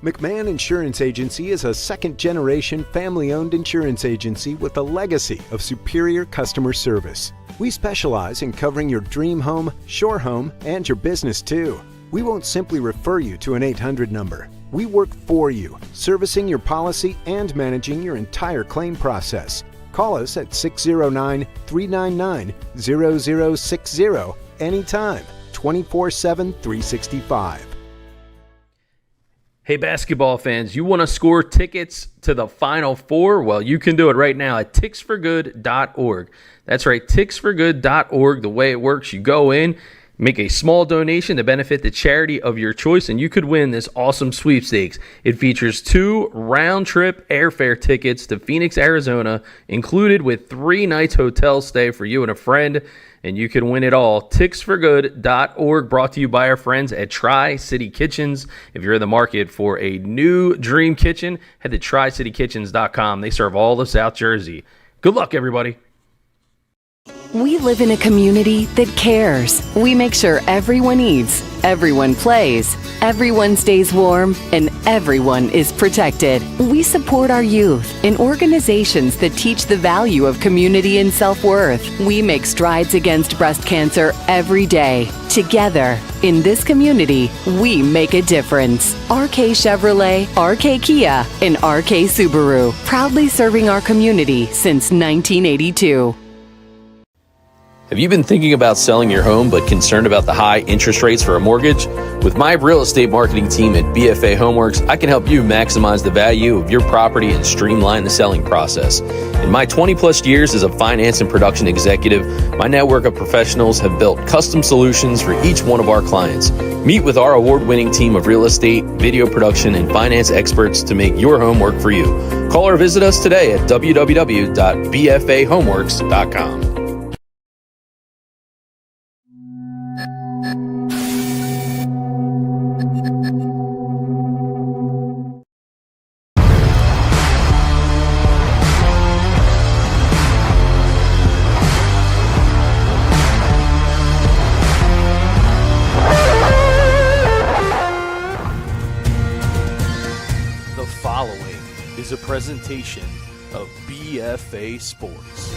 McMahon Insurance Agency is a second-generation family-owned insurance agency with a legacy of superior customer service. We specialize in covering your dream home, shore home, and your business too. We won't simply refer you to an 800 number. We work for you, servicing your policy and managing your entire claim process. Call us at 609-399-0060 anytime, 24/7, 365. Hey, basketball fans, you want to score tickets to the Final Four? Well, you can do it right now at ticksforgood.org. That's right, ticksforgood.org. The way it works, you go in, make a small donation to benefit the charity of your choice, and you could win this awesome sweepstakes. It features 2 round-trip airfare tickets to Phoenix, Arizona, included with 3 nights hotel stay for you and a friend, and you can win it all. Ticksforgood.org, brought to you by our friends at Tri-City Kitchens. If you're in the market for a new dream kitchen, head to tricittykitchens.com. They serve all of South Jersey. Good luck, everybody. We live in a community that cares. We make sure everyone eats, everyone plays, everyone stays warm, and everyone is protected. We support our youth in organizations that teach the value of community and self-worth. We make strides against breast cancer every day. Together, in this community, we make a difference. RK Chevrolet, RK Kia, and RK Subaru, proudly serving our community since 1982. Have you been thinking about selling your home but concerned about the high interest rates for a mortgage? With my real estate marketing team at BFA Homeworks, I can help you maximize the value of your property and streamline the selling process. In my 20-plus years as a finance and production executive, my network of professionals have built custom solutions for each one of our clients. Meet with our award-winning team of real estate, video production, and finance experts to make your home work for you. Call or visit us today at www.bfahomeworks.com. A presentation of BFA Sports.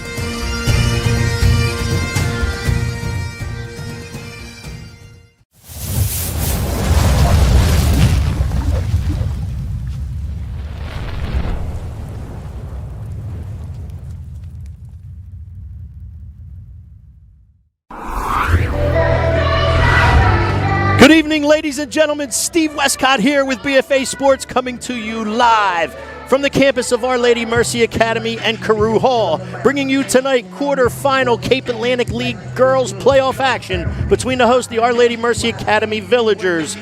Good evening, ladies and gentlemen. Steve Westcott here with BFA Sports, coming to you live from the campus of Our Lady Mercy Academy and Carew Hall, bringing you tonight quarterfinal Cape Atlantic League girls playoff action between the host, the Our Lady Mercy Academy Villagers,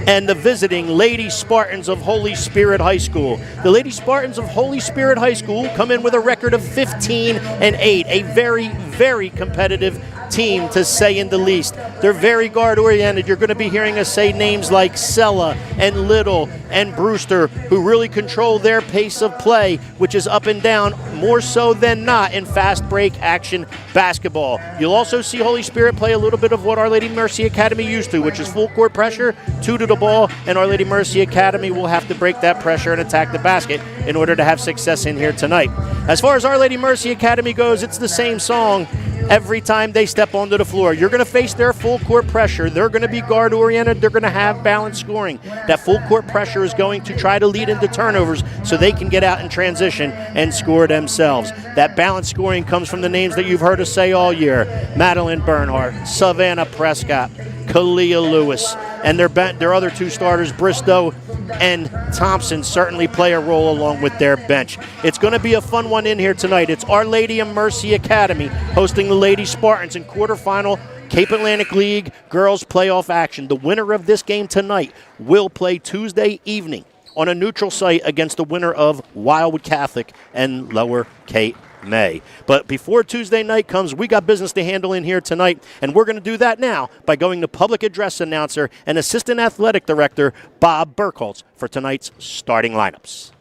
and the visiting Lady Spartans of Holy Spirit High School. The Lady Spartans of Holy Spirit High School come in with a record of 15-8, a very, very competitive team, to say in the least. They're very guard-oriented. You're going to be hearing us say names like Sella and Little and Brewster, who really control their pace of play, which is up and down more so than not in fast break action basketball. You'll also see Holy Spirit play a little bit of what Our Lady Mercy Academy used to, which is full court pressure, 2 to the ball, and Our Lady Mercy Academy will have to break that pressure and attack the basket in order to have success in here tonight. As far as Our Lady Mercy Academy goes, it's the same song every time they step onto the floor. You're going to face their full court pressure. They're going to be guard oriented. They're going to have balanced scoring. That full court pressure is going to try to lead into turnovers so they can get out in transition and score themselves. That balanced scoring comes from the names that you've heard us say all year: Madeline Bernhardt, Savannah Prescott, Kalia Lewis, and their other 2 starters, Bristow and Thompson, certainly play a role along with their bench. It's going to be a fun one in here tonight. It's Our Lady of Mercy Academy hosting the Lady Spartans in quarterfinal Cape Atlantic League girls playoff action. The winner of this game tonight will play Tuesday evening on a neutral site against the winner of Wildwood Catholic and Lower Cape May. But before Tuesday night comes, we got business to handle in here tonight, and we're going to do that now by going to public address announcer and assistant athletic director Bob Burkholz for tonight's starting lineups.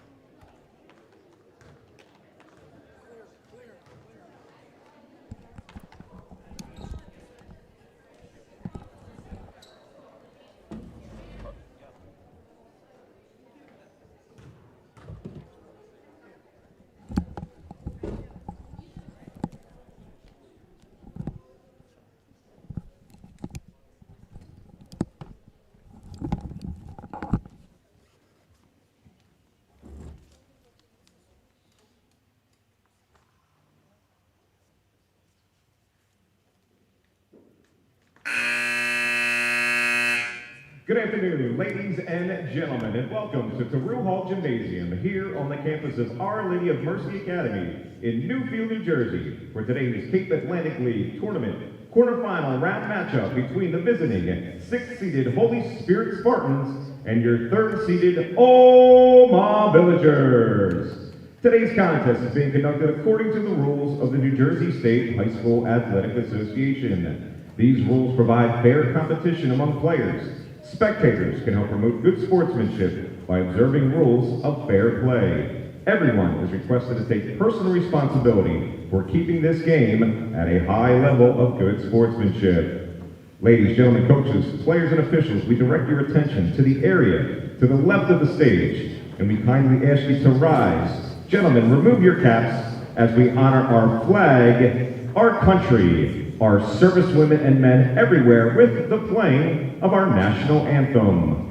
Good afternoon, ladies and gentlemen, and welcome to Carew Hall Gymnasium here on the campus of Our Lady of Mercy Academy in Newfield, New Jersey, for today's Cape Atlantic League Tournament quarterfinal round matchup between the visiting 6th-seeded Holy Spirit Spartans and your 3rd-seeded OLMA Villagers. Today's contest is being conducted according to the rules of the New Jersey State High School Athletic Association. These rules provide fair competition among players. Spectators can help promote good sportsmanship by observing rules of fair play. Everyone is requested to take personal responsibility for keeping this game at a high level of good sportsmanship. Ladies, gentlemen, coaches, players, and officials, we direct your attention to the area to the left of the stage, and we kindly ask you to rise. Gentlemen, remove your caps as we honor our flag, our country, our servicewomen and men everywhere with the playing of our national anthem.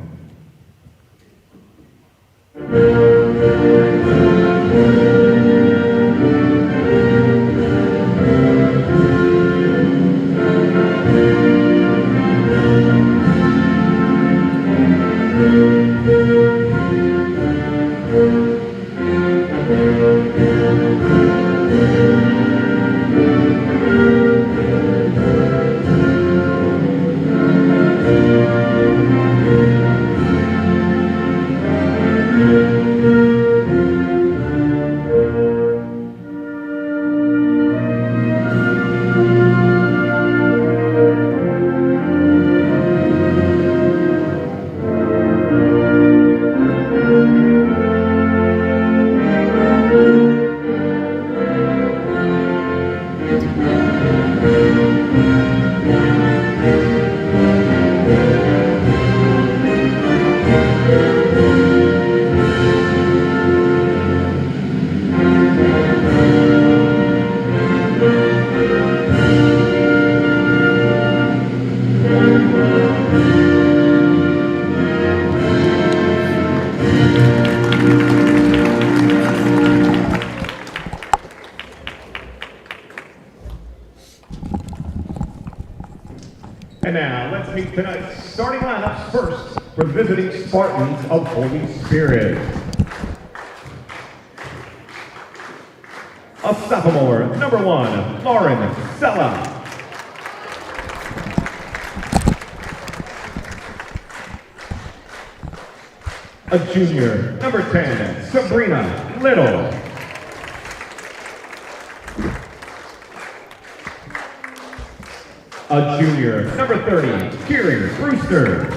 And now, let's meet tonight's starting lineups first for the visiting Spartans of Holy Spirit. A sophomore, number 1, Lauren Sella. A junior, number 10, Sabrina Little. A junior, number 30, Kieran Brewster.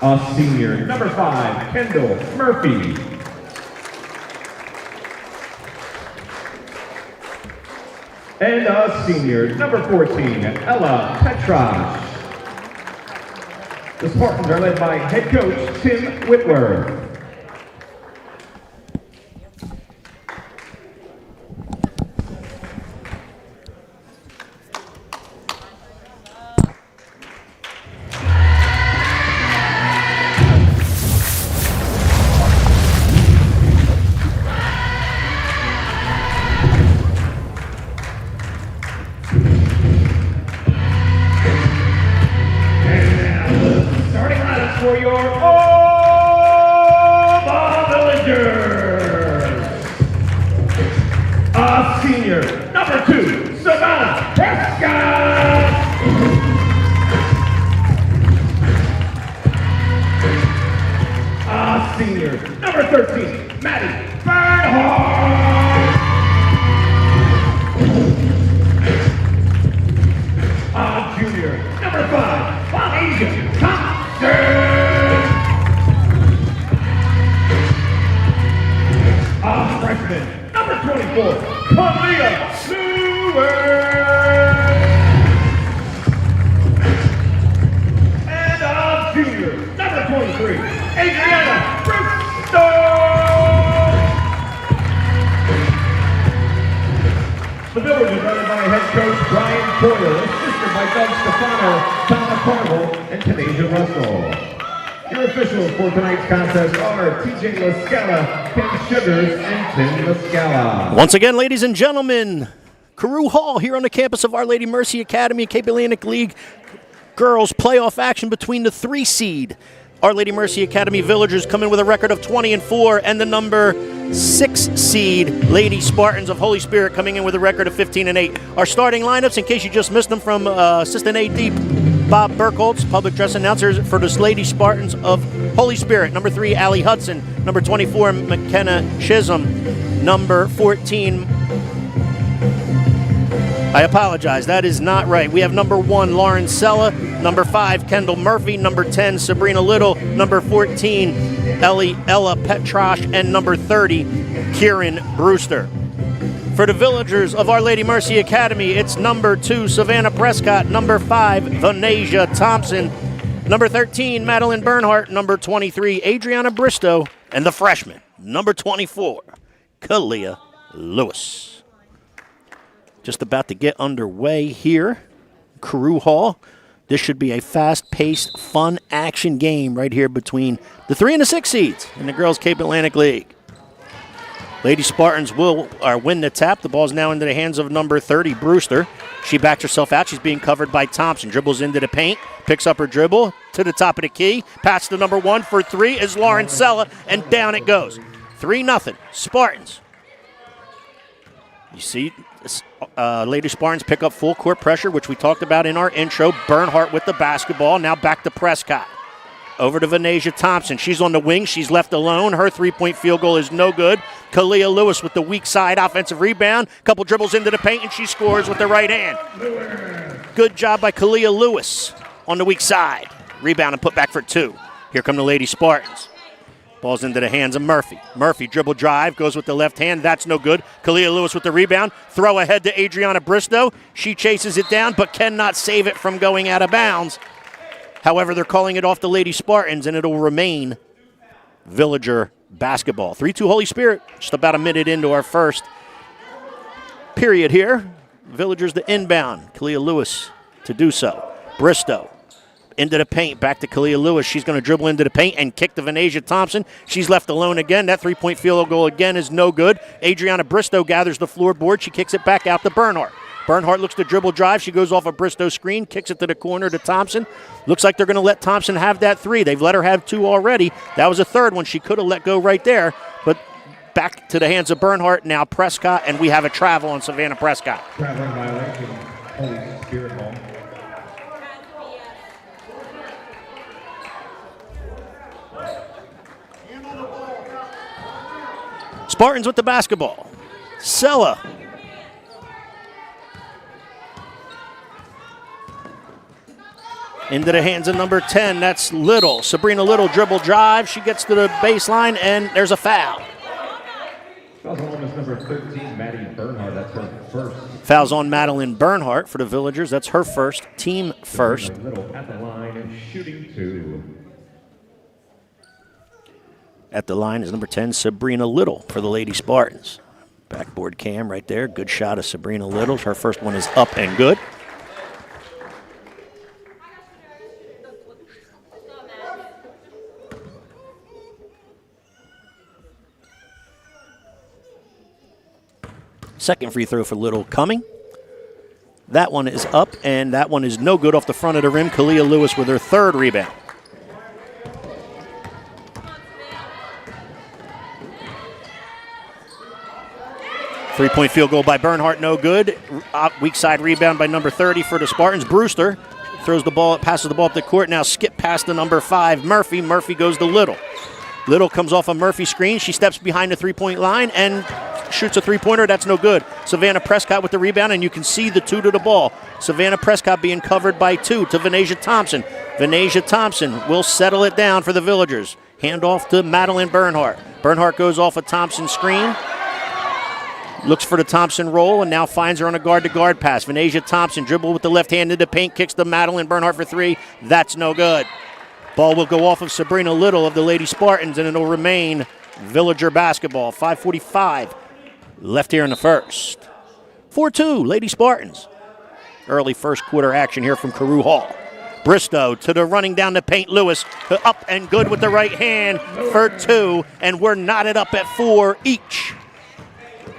A senior, number 5, Kendall Murphy. And a senior, number 14, Ella Petraj. The Spartans are led by head coach Tim Whitworth. For your OLMA Villagers. A senior, number 2, Savannah Prescott. A senior, number 13, Maddie Bernhardt. A junior, number 5, Bonnie Thompson. A freshman, number 24, Kalia Lewis. And a junior, number 23, Adriana Bristol. The Villagers are led by head coach Brian Boyle, assisted by Doug Stefano, Donna Carvel, and Tanasia Russell. Your officials for tonight's contest are TJ LaScala, Ken Sugars, and Tim LaScala. Once again, ladies and gentlemen, Carew Hall here on the campus of Our Lady Mercy Academy, Cape Atlantic League girls playoff action between the 3 seed Our Lady Mercy Academy Villagers come in with a record of 20-4, and the number 6 seed Lady Spartans of Holy Spirit coming in with a record of 15-8. Our starting lineups, in case you just missed them, from Assistant AD Bob Burkholtz, public dress announcer for the Lady Spartans of Holy Spirit. Number 3, Allie Hudson. Number 24, McKenna Chisholm. Number 14, I apologize, that is not right. We have number 1, Lauren Sella. Number 5, Kendall Murphy. Number 10, Sabrina Little. Number 14, Ella Petrosh. And number 30, Kieran Brewster. For the Villagers of Our Lady Mercy Academy, it's number 2, Savannah Prescott. Number 5, Vanasia Thompson. Number 13, Madeline Bernhardt. Number 23, Adriana Bristow. And the freshman, number 24, Kalia Lewis. Just about to get underway here, Carew Hall. This should be a fast-paced, fun action game right here between the 3 and the 6 seeds in the Girls Cape Atlantic League. Lady Spartans will win the tap. The ball's now into the hands of number 30, Brewster. She backs herself out. She's being covered by Thompson. Dribbles into the paint, picks up her dribble to the top of the key. Pass to number 1 for 3 is Lauren Sella, and down it goes. 3-0, Spartans. You see, Lady Spartans pick up full court pressure, which we talked about in our intro. Bernhardt with the basketball. Now back to Prescott. Over to Vanasia Thompson. She's on the wing. She's left alone. Her three-point field goal is no good. Kalia Lewis with the weak side offensive rebound. Couple dribbles into the paint, and she scores with the right hand. Good job by Kalia Lewis on the weak side. Rebound and put back for 2. Here come the Lady Spartans. Ball's into the hands of Murphy. Murphy dribble drive, goes with the left hand. That's no good. Kalia Lewis with the rebound. Throw ahead to Adriana Bristow. She chases it down, but cannot save it from going out of bounds. However, they're calling it off the Lady Spartans, and it'll remain Villager basketball. 3-2 Holy Spirit, just about a minute into our first period here. Villagers the inbound. Kalia Lewis to do so. Bristow into the paint, back to Kalia Lewis. She's going to dribble into the paint and kick to Vanasia Thompson. She's left alone again. That three-point field goal again is no good. Adriana Bristow gathers the floorboard. She kicks it back out to Bernhardt. Bernhardt looks to dribble drive. She goes off a Bristow screen, kicks it to the corner to Thompson. Looks like they're going to let Thompson have that 3. They've let her have 2 already. That was a third one. She could have let go right there, but back to the hands of Bernhardt. Now Prescott, and we have a travel on Savannah Prescott. Traveling violation, Holy Spirit Hall. Spartans with the basketball. Sella. Into the hands of number 10. That's Little. Sabrina Little dribble drive. She gets to the baseline, and there's a foul. Fouls on number 13, Maddie Bernhardt. That's her first. Fouls on Madeline Bernhardt for the Villagers. That's her first, team first. Little at the line and shooting 2. At the line is number 10, Sabrina Little for the Lady Spartans. Backboard cam right there. Good shot of Sabrina Little. Her first one is up and good. Second free throw for Little coming. That one is up, and that one is no good off the front of the rim. Kalia Lewis with her third rebound. Three-point field goal by Bernhardt, no good. Weak side rebound by number 30 for the Spartans. Brewster throws the ball, passes the ball up the court. Now skip past the number 5, Murphy. Murphy goes to Little. Little comes off a Murphy screen. She steps behind the three-point line and shoots a three-pointer. That's no good. Savannah Prescott with the rebound, and you can see the 2 to the ball. Savannah Prescott being covered by 2 to Vanasia Thompson. Vanasia Thompson will settle it down for the Villagers. Hand off to Madeline Bernhardt. Bernhardt goes off a Thompson screen. Looks for the Thompson roll and now finds her on a guard-to-guard pass. Vanasia Thompson dribble with the left hand into the paint, kicks to Madeline Bernhardt for 3. That's no good. Ball will go off of Sabrina Little of the Lady Spartans, and it'll remain Villager basketball. 5:45 left here in the first. 4-2, Lady Spartans. Early first quarter action here from Carew Hall. Bristow to the running down the paint. Lewis up and good with the right hand for 2, and we're knotted up at 4 each.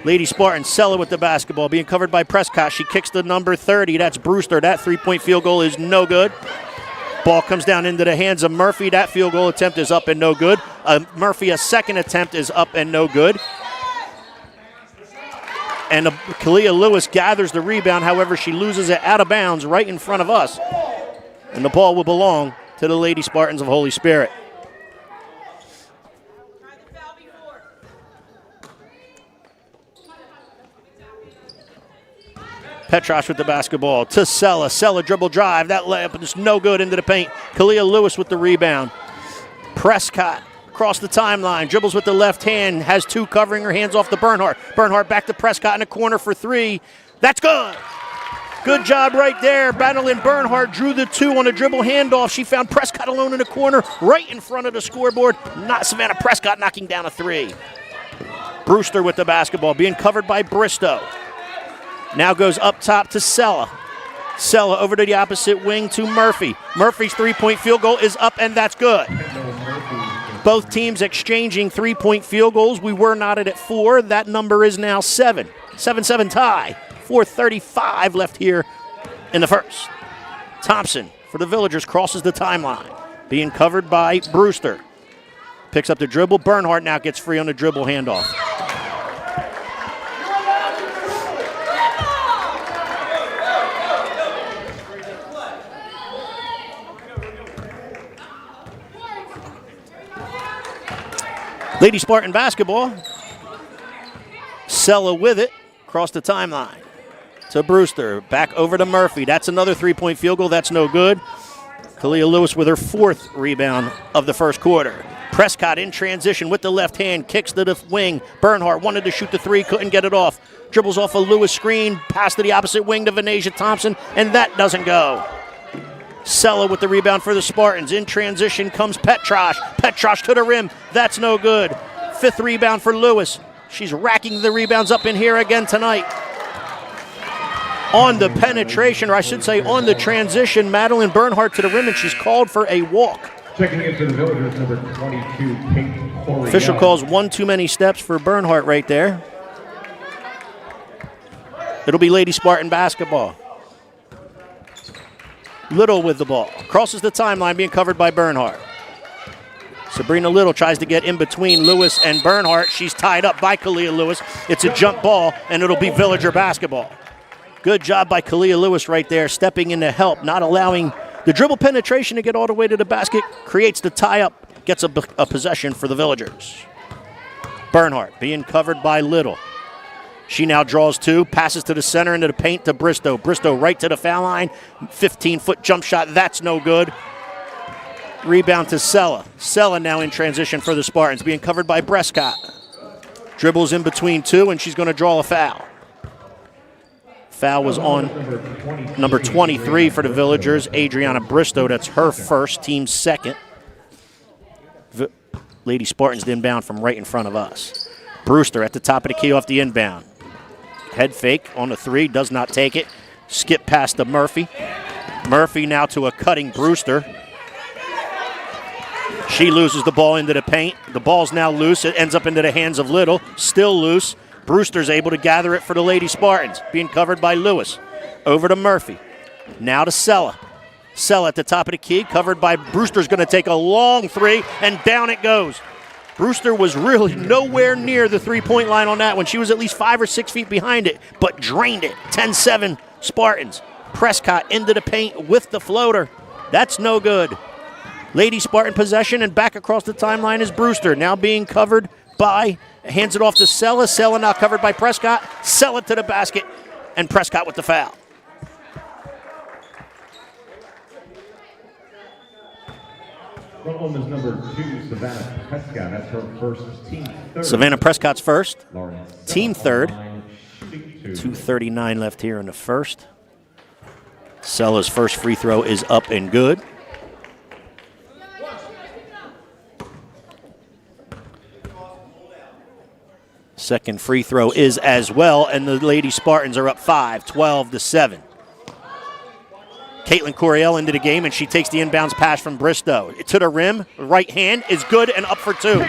Lady Spartans, Sella with the basketball, being covered by Prescott. She kicks the number 30. That's Brewster. That three-point field goal is no good. Ball comes down into the hands of Murphy. That field goal attempt is up and no good. Murphy, a second attempt is up and no good. And Kalia Lewis gathers the rebound. However, she loses it out of bounds right in front of us. And the ball will belong to the Lady Spartans of Holy Spirit. Petrosh with the basketball to Sella. Sella dribble drive. That layup is no good into the paint. Kalia Lewis with the rebound. Prescott across the timeline. Dribbles with the left hand. Has two covering her hands off the Bernhardt. Bernhardt back to Prescott in the corner for three. That's good. Good job right there. Madeline Bernhardt drew the two on a dribble handoff. She found Prescott alone in the corner right in front of the scoreboard. Not Savannah Prescott knocking down a three. Brewster with the basketball being covered by Bristow. Now goes up top to Sella. Sella over to the opposite wing to Murphy. Murphy's three-point field goal is up, and that's good. Both teams exchanging three-point field goals. We were knotted at 4. That number is now 7. 7-7 tie. 4:35 left here in the first. Thompson for the Villagers crosses the timeline. Being covered by Brewster. Picks up the dribble. Bernhardt now gets free on the dribble handoff. Lady Spartan basketball. Sella with it. Across the timeline to Brewster. Back over to Murphy. That's another three-point field goal. That's no good. Kalia Lewis with her 4th rebound of the first quarter. Prescott in transition with the left hand. Kicks to the wing. Bernhardt wanted to shoot the three. Couldn't get it off. Dribbles off a Lewis screen. Pass to the opposite wing to Venetia Thompson. And that doesn't go. Sella with the rebound for the Spartans. In transition comes Petrosh. Petrosh to the rim. That's no good. 5th rebound for Lewis. She's racking the rebounds up in here again tonight. On the penetration, or I should say on the transition, Madeline Bernhardt to the rim, and she's called for a walk. Checking into the Villagers, number 22, Kate Corey. Official calls one too many steps for Bernhardt right there. It'll be Lady Spartan basketball. Little with the ball. Crosses the timeline, being covered by Bernhardt. Sabrina Little tries to get in between Lewis and Bernhardt. She's tied up by Kalia Lewis. It's a jump ball, and it'll be Villager basketball. Good job by Kalia Lewis right there, stepping in to help, not allowing the dribble penetration to get all the way to the basket. Creates the tie-up, gets a possession for the Villagers. Bernhardt being covered by Little. She now draws two, passes to the center into the paint to Bristow. Bristow right to the foul line. 15-foot jump shot, that's no good. Rebound to Sella. Sella now in transition for the Spartans, being covered by Prescott. Dribbles in between two, and she's going to draw a foul. Foul was on number 23 for the Villagers, Adriana Bristow. That's her first, team second. Lady Spartans inbound from right in front of us. Brewster at the top of the key off the inbound. Head fake on the three, does not take it. Skip past to Murphy. Murphy now to a cutting Brewster. She loses the ball into the paint. The ball's now loose. It ends up into the hands of Little. Still loose. Brewster's able to gather it for the Lady Spartans. Being covered by Lewis. Over to Murphy. Now to Sella. Sella at the top of the key. Covered by Brewster's going to take a long three. And down it goes. Brewster was really nowhere near the three-point line on that one. She was at least 5 or 6 feet behind it. But drained it. 10-7 Spartans. Prescott into the paint with the floater. That's no good. Lady Spartan possession, and back across the timeline is Brewster. Now being covered by, hands it off to Sella. Sella now covered by Prescott. Sella to the basket, and Prescott with the foul. Front one is number 2, Savannah Prescott. That's her first, team third. Savannah Prescott's first, team third. 2:39 left here in the first. Sella's first free throw is up and good. Second free throw is as well, and the Lady Spartans are up 5, 12-7. Caitlin Coriel into the game, and she takes the inbounds pass from Bristow. To the rim, right hand is good and up for two.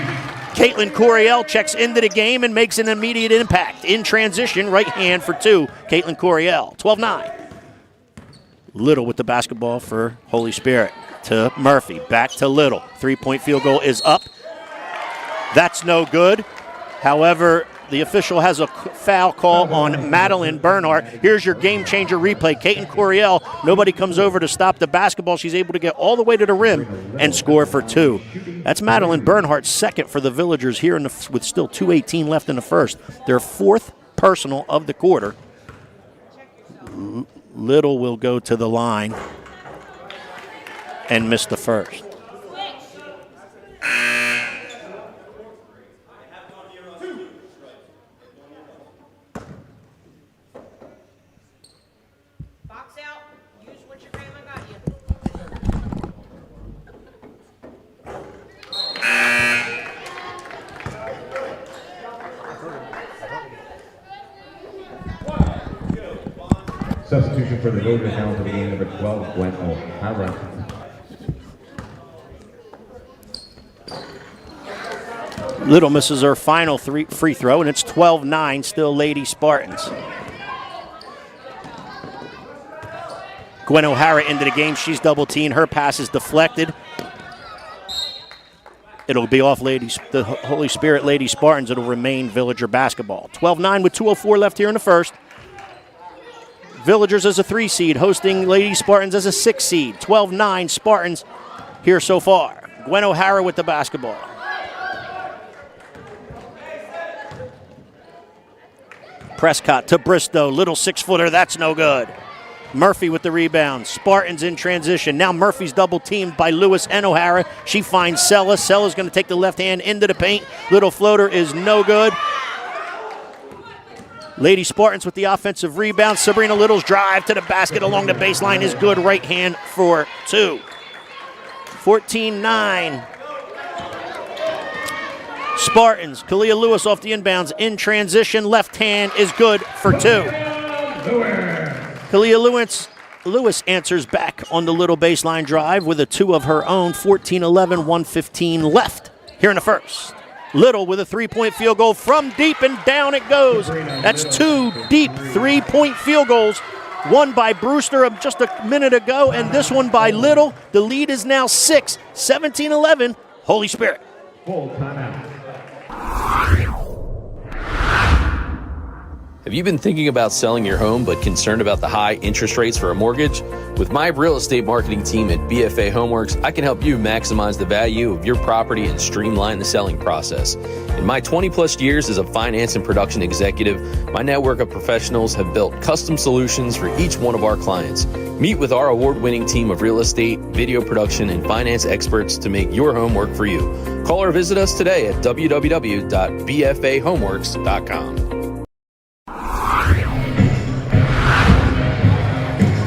Caitlin Coriel checks into the game and makes an immediate impact. In transition, right hand for two, Caitlin Coriel, 12-9. Little with the basketball for Holy Spirit to Murphy. Back to Little. Three-point field goal is up. That's no good. However, the official has a foul call on Madeline Bernhardt. Here's your game-changer replay. Caitlin Coriel, nobody comes over to stop the basketball. She's able to get all the way to the rim and score for two. That's Madeline Bernhardt's second for the Villagers here with still 2:18 left in the first. Their fourth personal of the quarter. Little will go to the line and miss the first. Substitution for the Villagers down to the game, number 12, Gwen O'Hara. Little misses her final free throw, and it's 12-9, still Lady Spartans. Gwen O'Hara into the game. She's double-teamed. Her pass is deflected. It'll be off the Holy Spirit Lady Spartans. It'll remain Villager basketball. 12-9 with 2:04 left here in the first. Villagers as a 3 seed, hosting Lady Spartans as a 6 seed. 12-9 Spartans here so far. Gwen O'Hara with the basketball. Prescott to Bristow, little 6-footer, that's no good. Murphy with the rebound. Spartans in transition. Now Murphy's double teamed by Lewis and O'Hara. She finds Sella. Sella's going to take the left hand into the paint. Little floater is no good. Lady Spartans with the offensive rebound. Sabrina Little's drive to the basket along the baseline is good. Right hand for two. 14-9. Spartans. Kalia Lewis off the inbounds. In transition. Left hand is good for two. Kalia Lewis answers back on the Little baseline drive with a two of her own. 14-11, 1:15 left here in the first. Little with a three-point field goal from deep, and down it goes. That's two deep three-point field goals. One by Brewster just a minute ago, and this one by Little. The lead is now 6, 17-11, Holy Spirit. Full timeout. Have you been thinking about selling your home but concerned about the high interest rates for a mortgage? With my real estate marketing team at BFA Homeworks, I can help you maximize the value of your property and streamline the selling process. In my 20-plus years as a finance and production executive, my network of professionals have built custom solutions for each one of our clients. Meet with our award-winning team of real estate, video production, and finance experts to make your home work for you. Call or visit us today at www.bfahomeworks.com.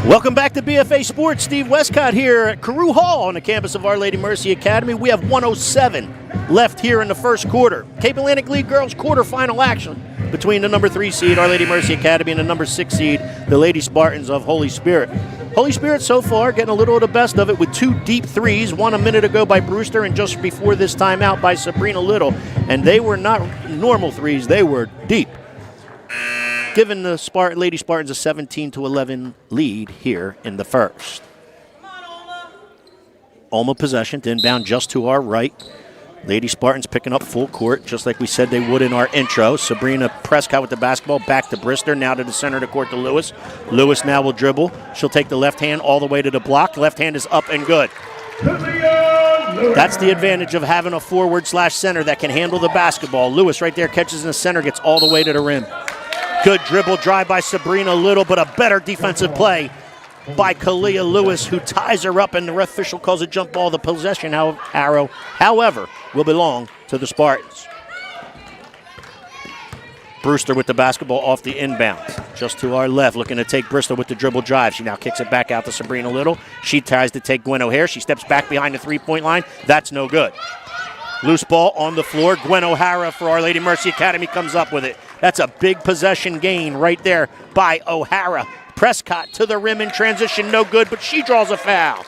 Welcome back to BFA Sports. Steve Westcott here at Carew Hall on the campus of Our Lady Mercy Academy. We have 1:07 left here in the first quarter. Cape Atlantic League girls quarterfinal action between the number 3 seed, Our Lady Mercy Academy, and the number 6 seed, the Lady Spartans of Holy Spirit. Holy Spirit so far getting a little of the best of it with 2 deep threes, one a minute ago by Brewster and just before this timeout by Sabrina Little. And they were not normal threes, they were deep. Giving the Lady Spartans a 17-11 lead here in the first. OLMA possession to inbound just to our right. Lady Spartans picking up full court, just like we said they would in our intro. Sabrina Prescott with the basketball, back to Brister, now to the center of the court to Lewis. Lewis now will dribble. She'll take the left hand all the way to the block. Left hand is up and good. That's the advantage of having a forward/center that can handle the basketball. Lewis right there catches in the center, gets all the way to the rim. Good dribble drive by Sabrina Little, but a better defensive play by Kalia Lewis, who ties her up, and the ref official calls a jump ball. The possession arrow, however, will belong to the Spartans. Brewster with the basketball off the inbound. Just to our left, looking to take Bristol with the dribble drive. She now kicks it back out to Sabrina Little. She tries to take Gwen O'Hare. She steps back behind the three-point line. That's no good. Loose ball on the floor. Gwen O'Hara for Our Lady Mercy Academy comes up with it. That's a big possession gain right there by O'Hara. Prescott to the rim in transition, no good, but she draws a foul.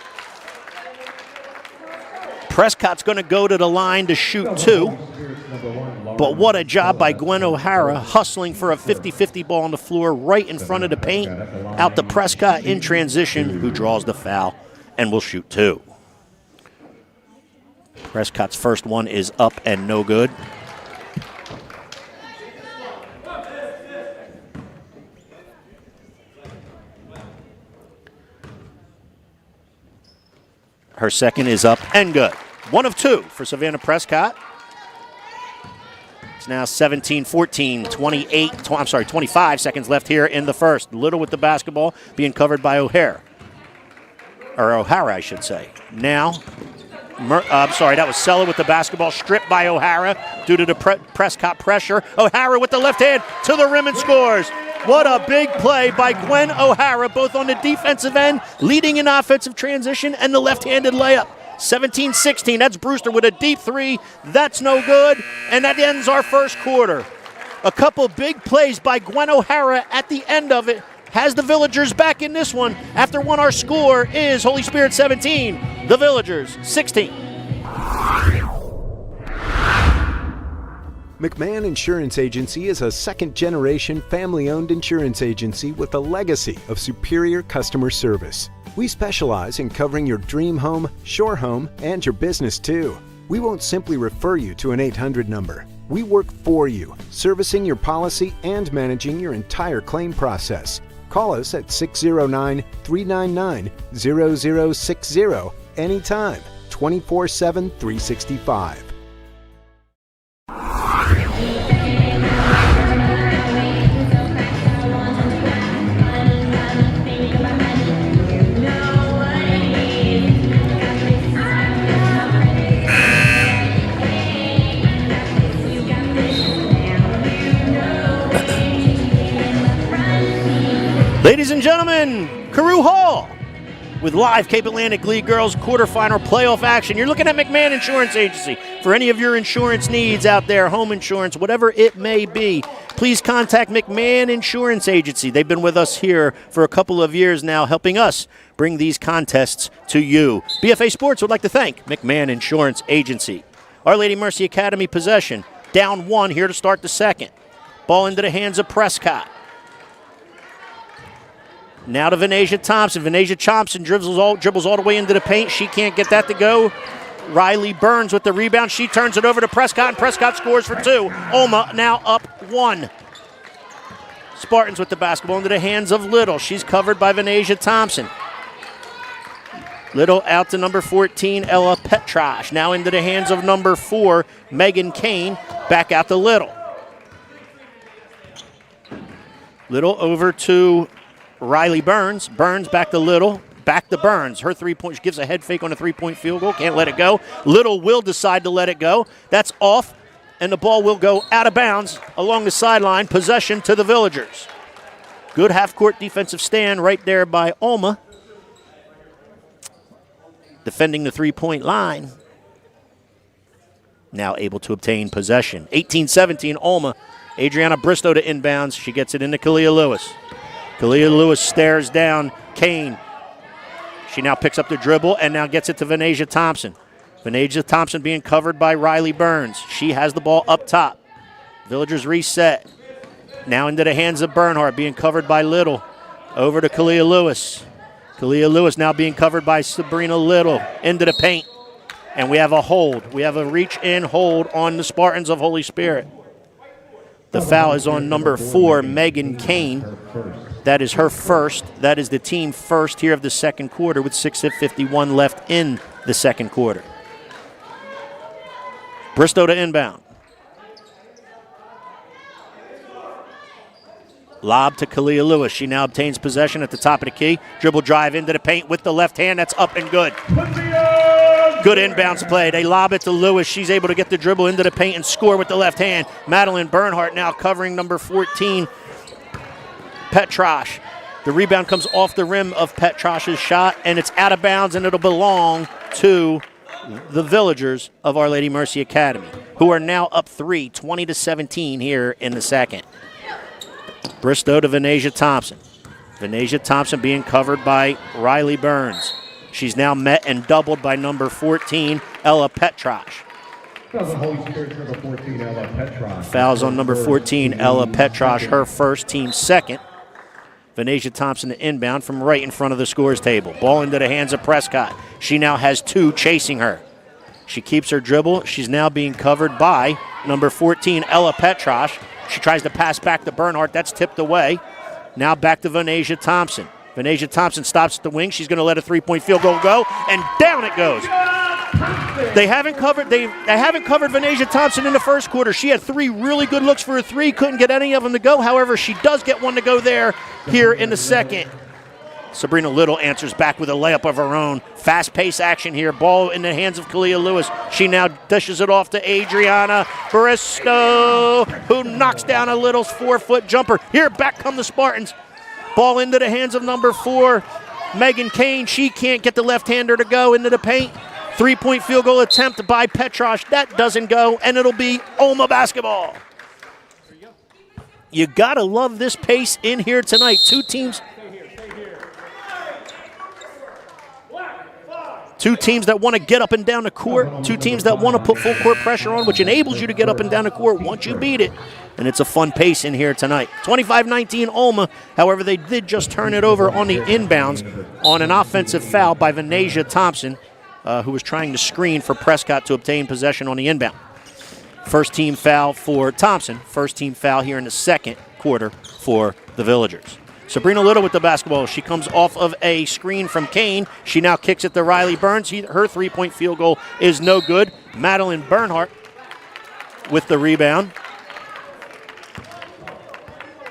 Prescott's going to go to the line to shoot 2. But what a job by Gwen O'Hara, hustling for a 50-50 ball on the floor right in front of the paint. Out to Prescott in transition, who draws the foul and will shoot two. Prescott's first one is up and no good. Her second is up and good. 1 of 2 for Savannah Prescott. It's now 17-14, 25 seconds left here in the first. Little with the basketball being covered by O'Hara, I should say. Now, that was Sella with the basketball, stripped by O'Hara due to the Prescott pressure. O'Hara with the left hand to the rim and scores. What a big play by Gwen O'Hara, both on the defensive end, leading in offensive transition, and the left-handed layup. 17-16, that's Brewster with a deep three. That's no good, and that ends our first quarter. A couple big plays by Gwen O'Hara at the end of it has the Villagers back in this one. After one, our score is Holy Spirit 17, the Villagers 16. McMahon Insurance Agency is a second-generation family-owned insurance agency with a legacy of superior customer service. We specialize in covering your dream home, shore home, and your business too. We won't simply refer you to an 800 number. We work for you, servicing your policy and managing your entire claim process. Call us at 609-399-0060 anytime, 24/7, 365. Ladies and gentlemen, Carew Hall with live Cape Atlantic League Girls quarterfinal playoff action. You're looking at McMahon Insurance Agency. For any of your insurance needs out there, home insurance, whatever it may be, please contact McMahon Insurance Agency. They've been with us here for a couple of years now, helping us bring these contests to you. BFA Sports would like to thank McMahon Insurance Agency. Our Lady Mercy Academy possession, down 1 here to start the second. Ball into the hands of Prescott. Now to Venasia Thompson. Venasia Thompson dribbles all the way into the paint. She can't get that to go. Riley Burns with the rebound. She turns it over to Prescott, and Prescott scores for 2. OLMA now up 1. Spartans with the basketball into the hands of Little. She's covered by Venasia Thompson. Little out to number 14, Ella Petrash. Now into the hands of number 4, Megan Kane. Back out to Little. Little over to Riley Burns. Burns back to Little. Back to Burns. Her three-point, she gives a head fake on a three-point field goal. Can't let it go. Little will decide to let it go. That's off, and the ball will go out of bounds along the sideline. Possession to the Villagers. Good half-court defensive stand right there by OLMA. Defending the three-point line. Now able to obtain possession. 18-17, OLMA. Adriana Bristow to inbounds. She gets it into Kalia Lewis. Kalia Lewis stares down Kane. She now picks up the dribble and now gets it to Venasia Thompson. Venasia Thompson being covered by Riley Burns. She has the ball up top. Villagers reset. Now into the hands of Bernhardt, being covered by Little. Over to Kalia Lewis. Kalia Lewis now being covered by Sabrina Little. Into the paint. And we have a hold. We have a reach-in hold on the Spartans of Holy Spirit. The foul is on number 4, Megan Kane. That is her first. That is the team first here of the second quarter with 6:51 left in the second quarter. Bristow to inbound. Lob to Kalia Lewis. She now obtains possession at the top of the key. Dribble drive into the paint with the left hand. That's up and good. Good inbounds play. They lob it to Lewis. She's able to get the dribble into the paint and score with the left hand. Madeline Bernhardt now covering number 14, Petrash. The rebound comes off the rim of Petrash's shot, and it's out of bounds, and it'll belong to the Villagers of Our Lady Mercy Academy, who are now up 3, 20-17 here in the second. Bristow to Venasia Thompson. Venasia Thompson being covered by Riley Burns. She's now met and doubled by number 14, Ella Petrash. Fouls on Holy Spirit's number 14, Ella Petrosh. Fouls on number 14, Ella Petrosh, her first, team second. Venetia Thompson to inbound from right in front of the scores table. Ball into the hands of Prescott. She now has two chasing her. She keeps her dribble. She's now being covered by number 14, Ella Petrosh. She tries to pass back to Bernhardt. That's tipped away. Now back to Venetia Thompson. Venetia Thompson stops at the wing. She's going to let a three-point field goal go, and down it goes. They haven't covered Venetia Thompson in the first quarter. She had three really good looks for a three, couldn't get any of them to go. However, she does get one to go there here in the second. Sabrina Little answers back with a layup of her own. Fast-paced action here. Ball in the hands of Kalia Lewis. She now dishes it off to Adriana Bristow, who knocks down a Little's 4-foot jumper. Here, back come the Spartans. Ball into the hands of number 4, Megan Kane. She can't get the left-hander to go into the paint. Three-point field goal attempt by Petrosh. That doesn't go, and it'll be OLMA basketball. You got to love this pace in here tonight. Two teams that want to get up and down the court. Two teams that want to put full court pressure on, which enables you to get up and down the court once you beat it. And it's a fun pace in here tonight. 25-19 OLMA. However, they did just turn it over on the inbounds on an offensive foul by Venetia Thompson, who was trying to screen for Prescott to obtain possession on the inbound. First team foul for Thompson. First team foul here in the second quarter for the Villagers. Sabrina Little with the basketball. She comes off of a screen from Kane. She now kicks it to Riley Burns. Her three-point field goal is no good. Madeline Bernhardt with the rebound.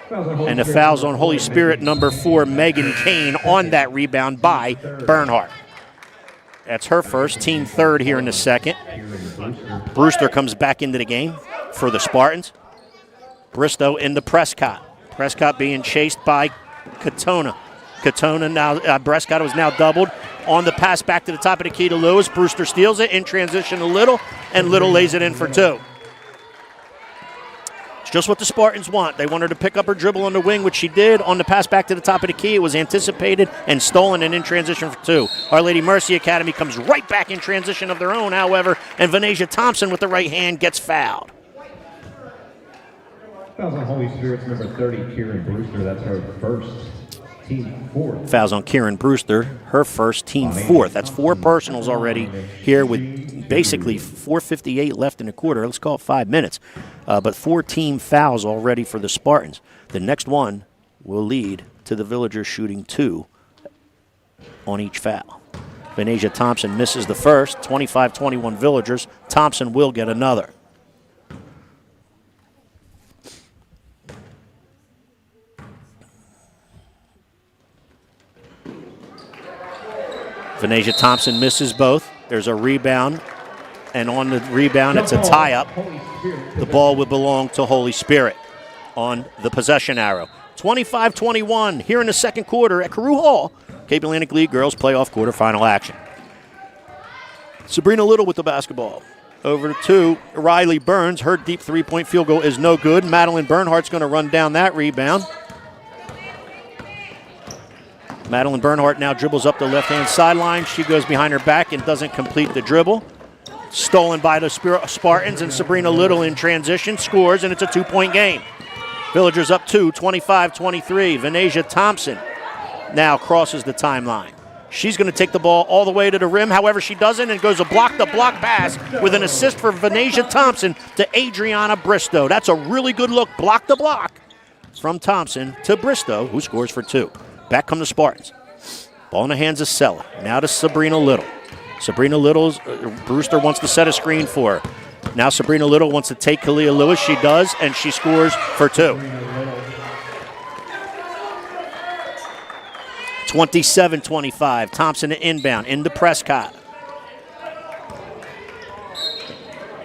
And the fouls on Holy Spirit, number 4, Megan Kane, on that rebound by Bernhardt. That's her first, team third here in the second. Brewster comes back into the game for the Spartans. Bristow into Prescott. Prescott being chased by Katona. Katona now, Prescott was now doubled. On the pass back to the top of the key to Lewis. Brewster steals it in transition to Little, and Little lays it in for 2. It's just what the Spartans want. They want her to pick up her dribble on the wing, which she did. On the pass back to the top of the key, it was anticipated and stolen and in transition for 2. Our Lady Mercy Academy comes right back in transition of their own, however, and Venetia Thompson with the right hand gets fouled. Fouls on Holy Spirit's number 30, Kieran Brewster. That's her first, team 4th. Fouls on Kieran Brewster, her first, team 4th. That's 4 personals already here with basically 4:58 left in the quarter. Let's call it 5 minutes. But 4 team fouls already for the Spartans. The next one will lead to the Villagers shooting 2 on each foul. Venetia Thompson misses the first. 25-21 Villagers. Thompson will get another. Venetia Thompson misses both. There's a rebound, and on the rebound, it's a tie-up. The ball will belong to Holy Spirit on the possession arrow. 25-21 here in the second quarter at Carew Hall. Cape Atlantic League Girls Playoff Quarterfinal action. Sabrina Little with the basketball. Over to Riley Burns. Her deep three-point field goal is no good. Madeline Bernhardt's going to run down that rebound. Madeline Bernhardt now dribbles up the left-hand sideline. She goes behind her back and doesn't complete the dribble. Stolen by the Spartans, and Sabrina Little in transition scores, and it's a 2-point game. Villagers up 2, 25-23. Venetia Thompson now crosses the timeline. She's going to take the ball all the way to the rim. However, she doesn't, and goes a block-to-block pass with an assist for Venetia Thompson to Adriana Bristow. That's a really good look, block-to-block, from Thompson to Bristow, who scores for 2. Back come the Spartans. Ball in the hands of Sella. Now to Sabrina Little. Sabrina Little's, Brewster wants to set a screen for her. Now Sabrina Little wants to take Kalia Lewis. She does, and she scores for 2. 27-25. Thompson to inbound into Prescott.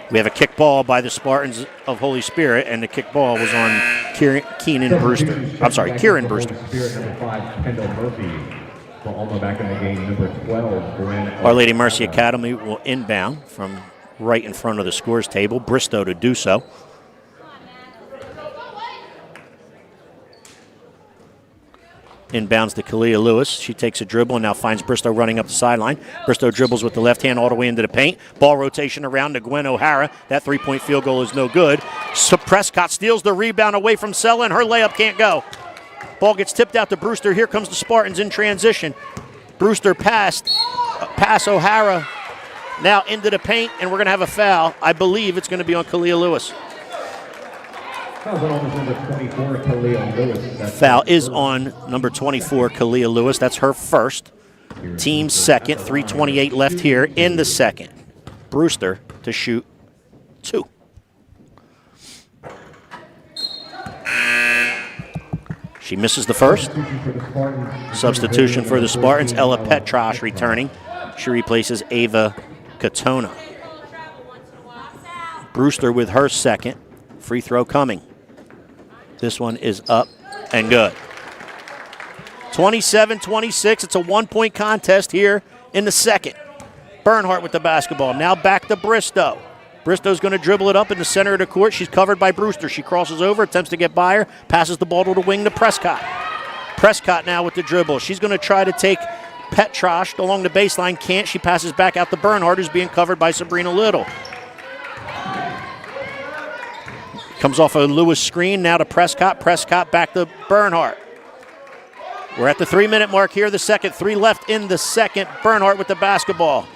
We have a kick ball by the Spartans of Holy Spirit, and the kick ball was on Kieran Brewster. Our Lady Mercy Academy will inbound from right in front of the scores table. Bristow to do so. Inbounds to Kalia Lewis. She takes a dribble and now finds Bristow running up the sideline. Bristow dribbles with the left hand all the way into the paint. Ball rotation around to Gwen O'Hara. That three-point field goal is no good. So Prescott steals the rebound away from Sella, and her layup can't go. Ball gets tipped out to Brewster. Here comes the Spartans in transition. Brewster pass O'Hara now into the paint, and we're going to have a foul. I believe it's going to be on Kalia Lewis. Foul is on number 24, Kalia Lewis. That's her first. Team second, 3:28 left here in the second. Brewster to shoot 2. She misses the first. Substitution for the Spartans, Ella Petrosh returning. She replaces Ava Katona. Brewster with her second. Free throw coming. This one is up and good. 27-26. It's a one-point contest here in the second. Bernhardt with the basketball. Now back to Bristow. Bristow's going to dribble it up in the center of the court. She's covered by Brewster. She crosses over, attempts to get by her, passes the ball to the wing to Prescott. Prescott now with the dribble. She's going to try to take Petrosh along the baseline. Can't. She passes back out to Bernhardt, who's being covered by Sabrina Little. Comes off a Lewis screen, now to Prescott. Prescott back to Bernhardt. We're at the 3-minute mark here, the second. 3 left in the second. Bernhardt with the basketball.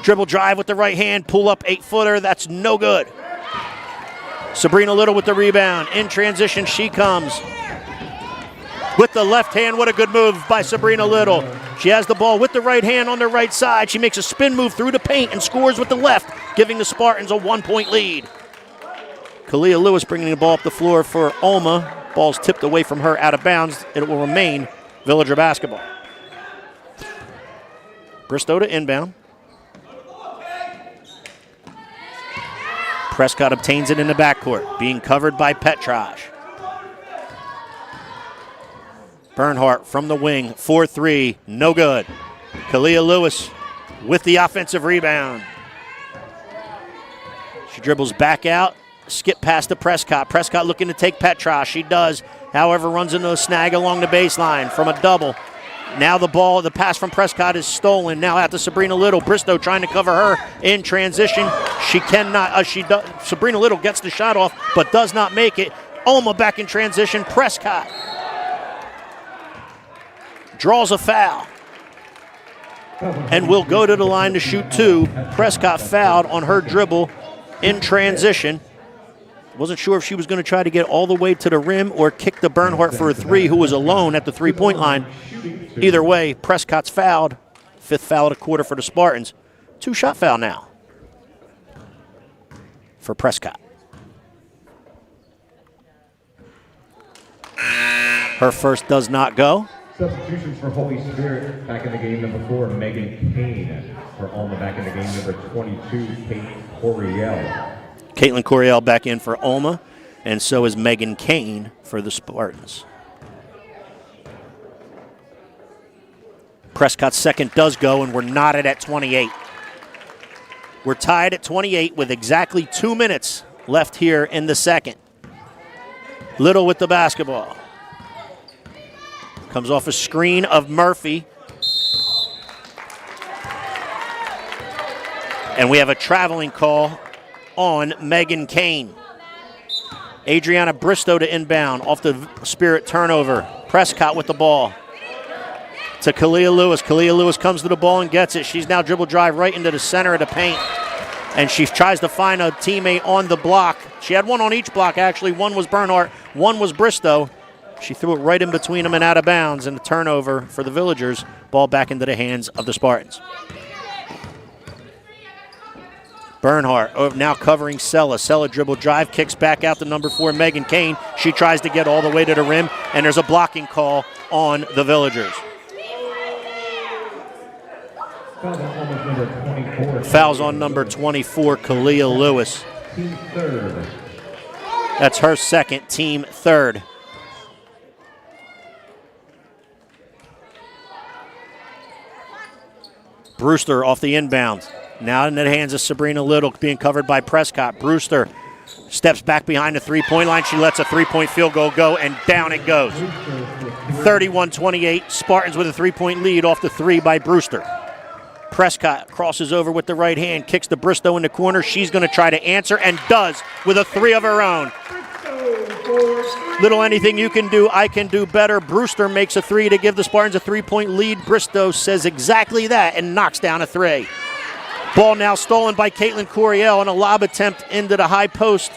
Dribble drive with the right hand, pull up 8-footer, that's no good. Sabrina Little with the rebound. In transition, she comes. With the left hand, what a good move by Sabrina Little. She has the ball with the right hand on the right side. She makes a spin move through the paint and scores with the left, giving the Spartans a 1-point lead. Kalia Lewis bringing the ball up the floor for OLMA. Ball's tipped away from her out of bounds. It will remain Villager basketball. Bristow to inbound. Prescott obtains it in the backcourt, being covered by Petrosh. Bernhardt from the wing, 4-3, no good. Kalia Lewis with the offensive rebound. She dribbles back out. Skip past to Prescott. Prescott looking to take Petrosh. She does. However, runs into a snag along the baseline from a double. Now the pass from Prescott is stolen. Now out to Sabrina Little. Bristow trying to cover her in transition. She cannot. Sabrina Little gets the shot off, but does not make it. OLMA back in transition. Prescott draws a foul and will go to the line to shoot 2. Prescott fouled on her dribble in transition. Wasn't sure if she was going to try to get all the way to the rim or kick the Bernhardt for a 3, who was alone at the 3-point line. Either way, Prescott's fouled. 5th foul of the quarter for the Spartans. 2-shot foul now for Prescott. Her first does not go. Substitutions for Holy Spirit back in the game, number 4, Megan Kane. For OLMA back in the game, number 22, Kate Coriel. Caitlin Coriel back in for OLMA, and so is Megan Kane for the Spartans. Prescott's second does go, and we're knotted at 28. We're tied at 28 with exactly 2 minutes left here in the second. Little with the basketball. Comes off a screen of Murphy. And we have a traveling call on Megan Kane. Adriana Bristow to inbound off the Spirit turnover. Prescott with the ball to Kalia Lewis. Kalia Lewis comes to the ball and gets it. She's now dribble drive right into the center of the paint. And she tries to find a teammate on the block. She had one on each block, actually. One was Bernhardt, one was Bristow. She threw it right in between them and out of bounds, and the turnover for the Villagers. Ball back into the hands of the Spartans. Bernhardt now covering Sella. Sella dribble drive, kicks back out to number 4, Megan Kane. She tries to get all the way to the rim, and there's a blocking call on the Villagers. Fouls on number 24, Kalia Lewis. That's her second, team third. Brewster off the inbound. Now in the hands of Sabrina Little, being covered by Prescott. Brewster steps back behind the three-point line. She lets a three-point field goal go, and down it goes. 31-28, Spartans with a 3-point lead off the 3 by Brewster. Prescott crosses over with the right hand, kicks to Bristow in the corner. She's going to try to answer and does with a 3 of her own. Little anything you can do, I can do better. Brewster makes a 3 to give the Spartans a 3-point lead. Bristow says exactly that and knocks down a 3. Ball now stolen by Caitlin Coryell on a lob attempt into the high post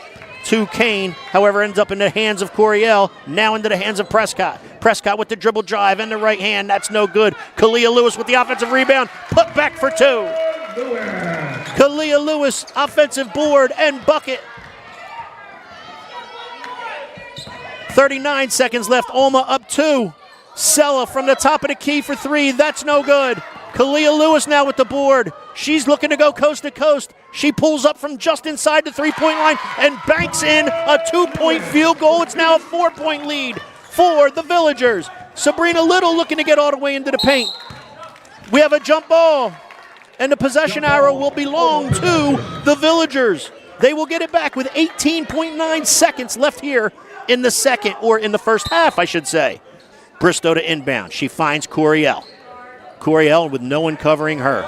to Kane. However, ends up in the hands of Coryell, now into the hands of Prescott. Prescott with the dribble drive and the right hand. That's no good. Kalia Lewis with the offensive rebound. Put back for 2. Kalia Lewis, offensive board and bucket. 39 seconds left. OLMA up 2. Sella from the top of the key for 3. That's no good. Kalia Lewis now with the board. She's looking to go coast to coast. She pulls up from just inside the 3-point line and banks in a 2-point field goal. It's now a 4-point lead for the Villagers. Sabrina Little looking to get all the way into the paint. We have a jump ball, and the possession arrow will belong to the Villagers. They will get it back with 18.9 seconds left here in the second, or in the first half, I should say. Bristow to inbound. She finds Coryell. Coryell with no one covering her.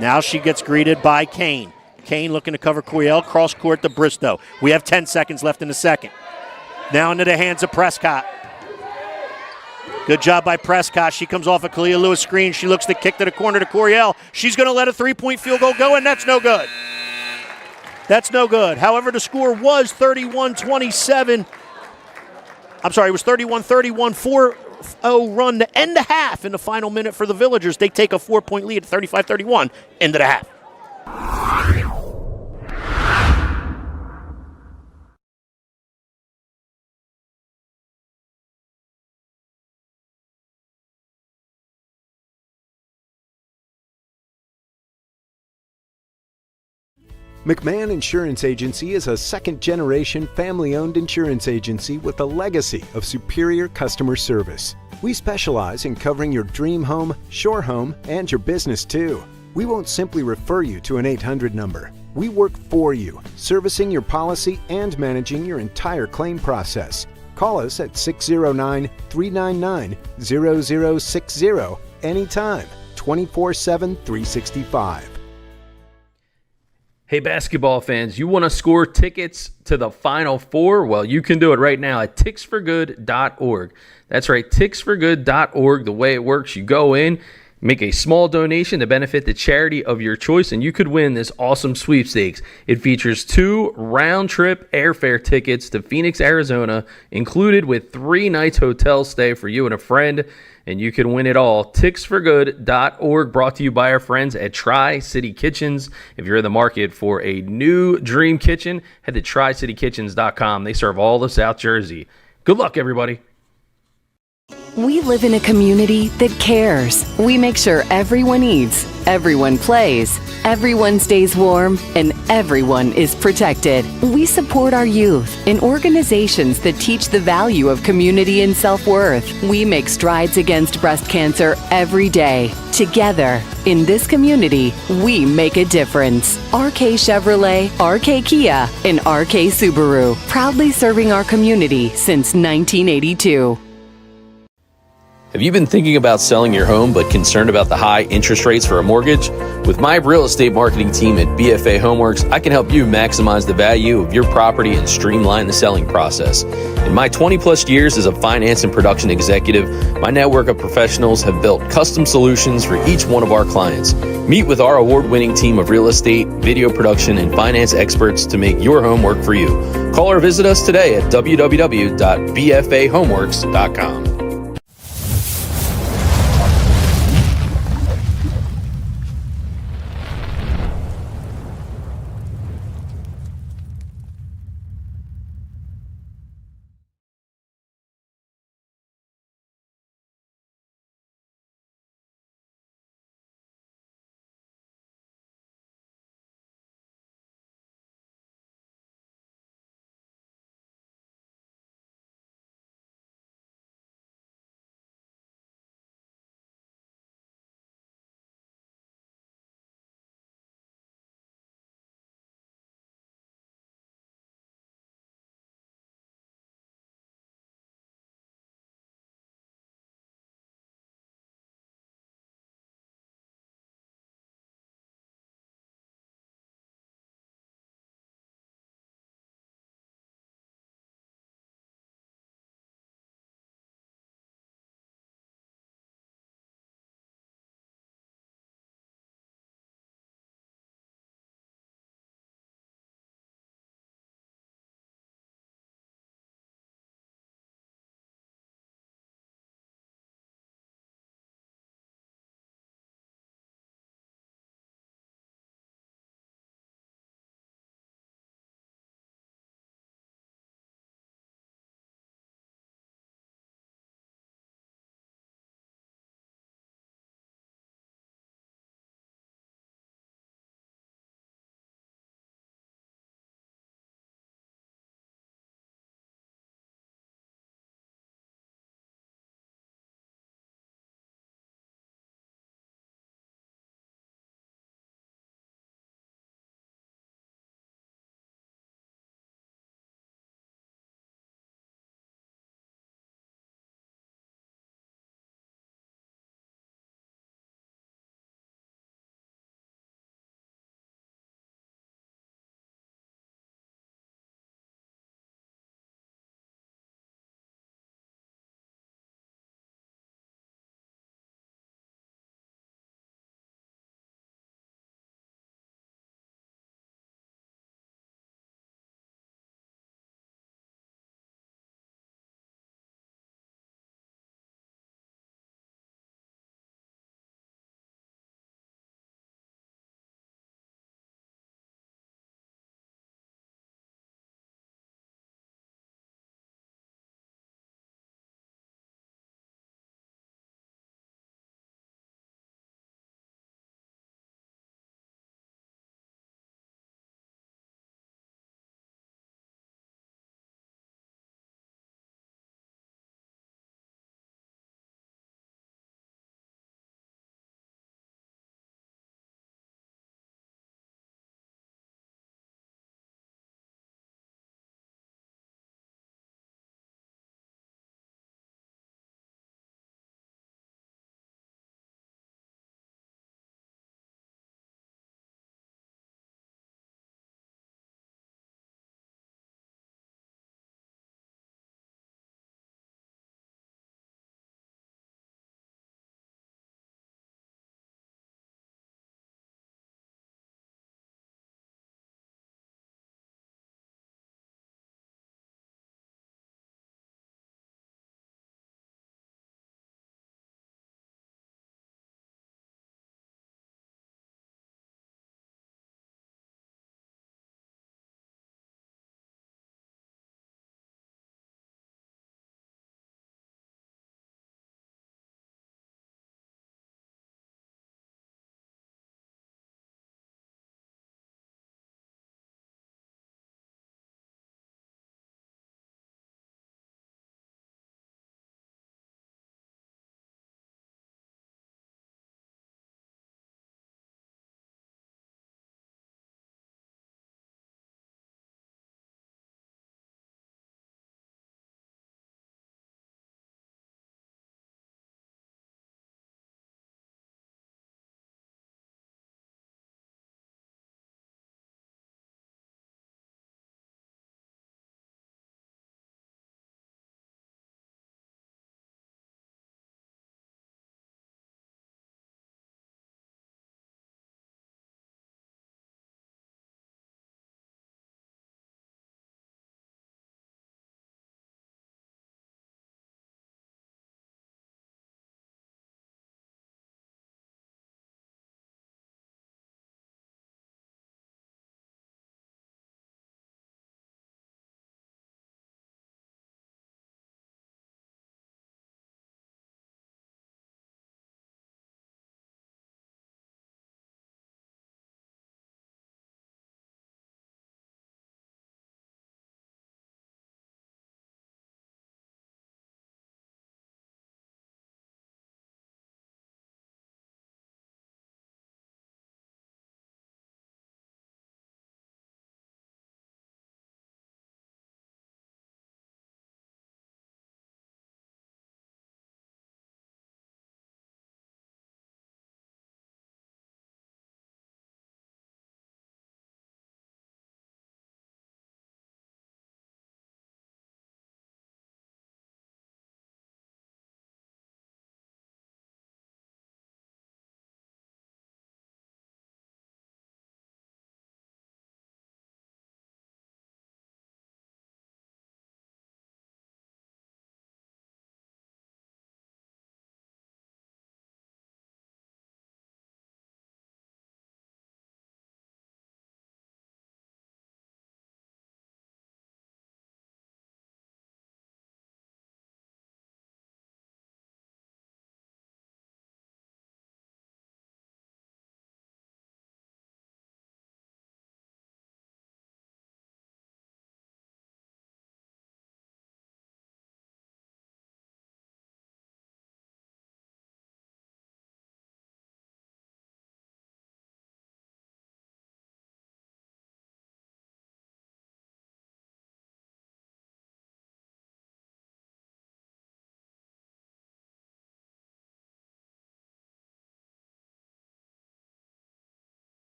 Now she gets greeted by Kane. Kane looking to cover Coryell, cross court to Bristow. We have 10 seconds left in the second. Now into the hands of Prescott. Good job by Prescott. She comes off a Kalia Lewis screen. She looks to kick to the corner to Coryell. She's going to let a 3-point field goal go, and that's no good. That's no good. However, the score was 31-27. I'm sorry, it was 31-31, 4-0 run to end the half in the final minute for the Villagers. They take a 4-point lead at 35-31 into the half. McMahon Insurance Agency is a second-generation family-owned insurance agency with a legacy of superior customer service. We specialize in covering your dream home, shore home, and your business too. We won't simply refer you to an 800 number. We work for you, servicing your policy and managing your entire claim process. Call us at 609-399-0060 anytime, 24/7, 365. Hey, basketball fans, you want to score tickets to the Final Four? Well, you can do it right now at ticksforgood.org. That's right, ticksforgood.org. The way it works, you go in, make a small donation to benefit the charity of your choice, and you could win this awesome sweepstakes. It features 2 round-trip airfare tickets to Phoenix, Arizona, included with 3 nights hotel stay for you and a friend, and you can win it all. Ticksforgood.org, brought to you by our friends at Tri-City Kitchens. If you're in the market for a new dream kitchen, head to tricitykitchens.com. They serve all of South Jersey. Good luck, everybody. We live in a community that cares. We make sure everyone eats, everyone plays, everyone stays warm, and everyone is protected. We support our youth in organizations that teach the value of community and self-worth. We make strides against breast cancer every day. Together, in this community, we make a difference. RK Chevrolet, RK Kia, and RK Subaru, proudly serving our community since 1982. Have you been thinking about selling your home but concerned about the high interest rates for a mortgage? With my real estate marketing team at BFA Homeworks, I can help you maximize the value of your property and streamline the selling process. In my 20-plus years as a finance and production executive, my network of professionals have built custom solutions for each one of our clients. Meet with our award-winning team of real estate, video production, and finance experts to make your home work for you. Call or visit us today at www.bfahomeworks.com.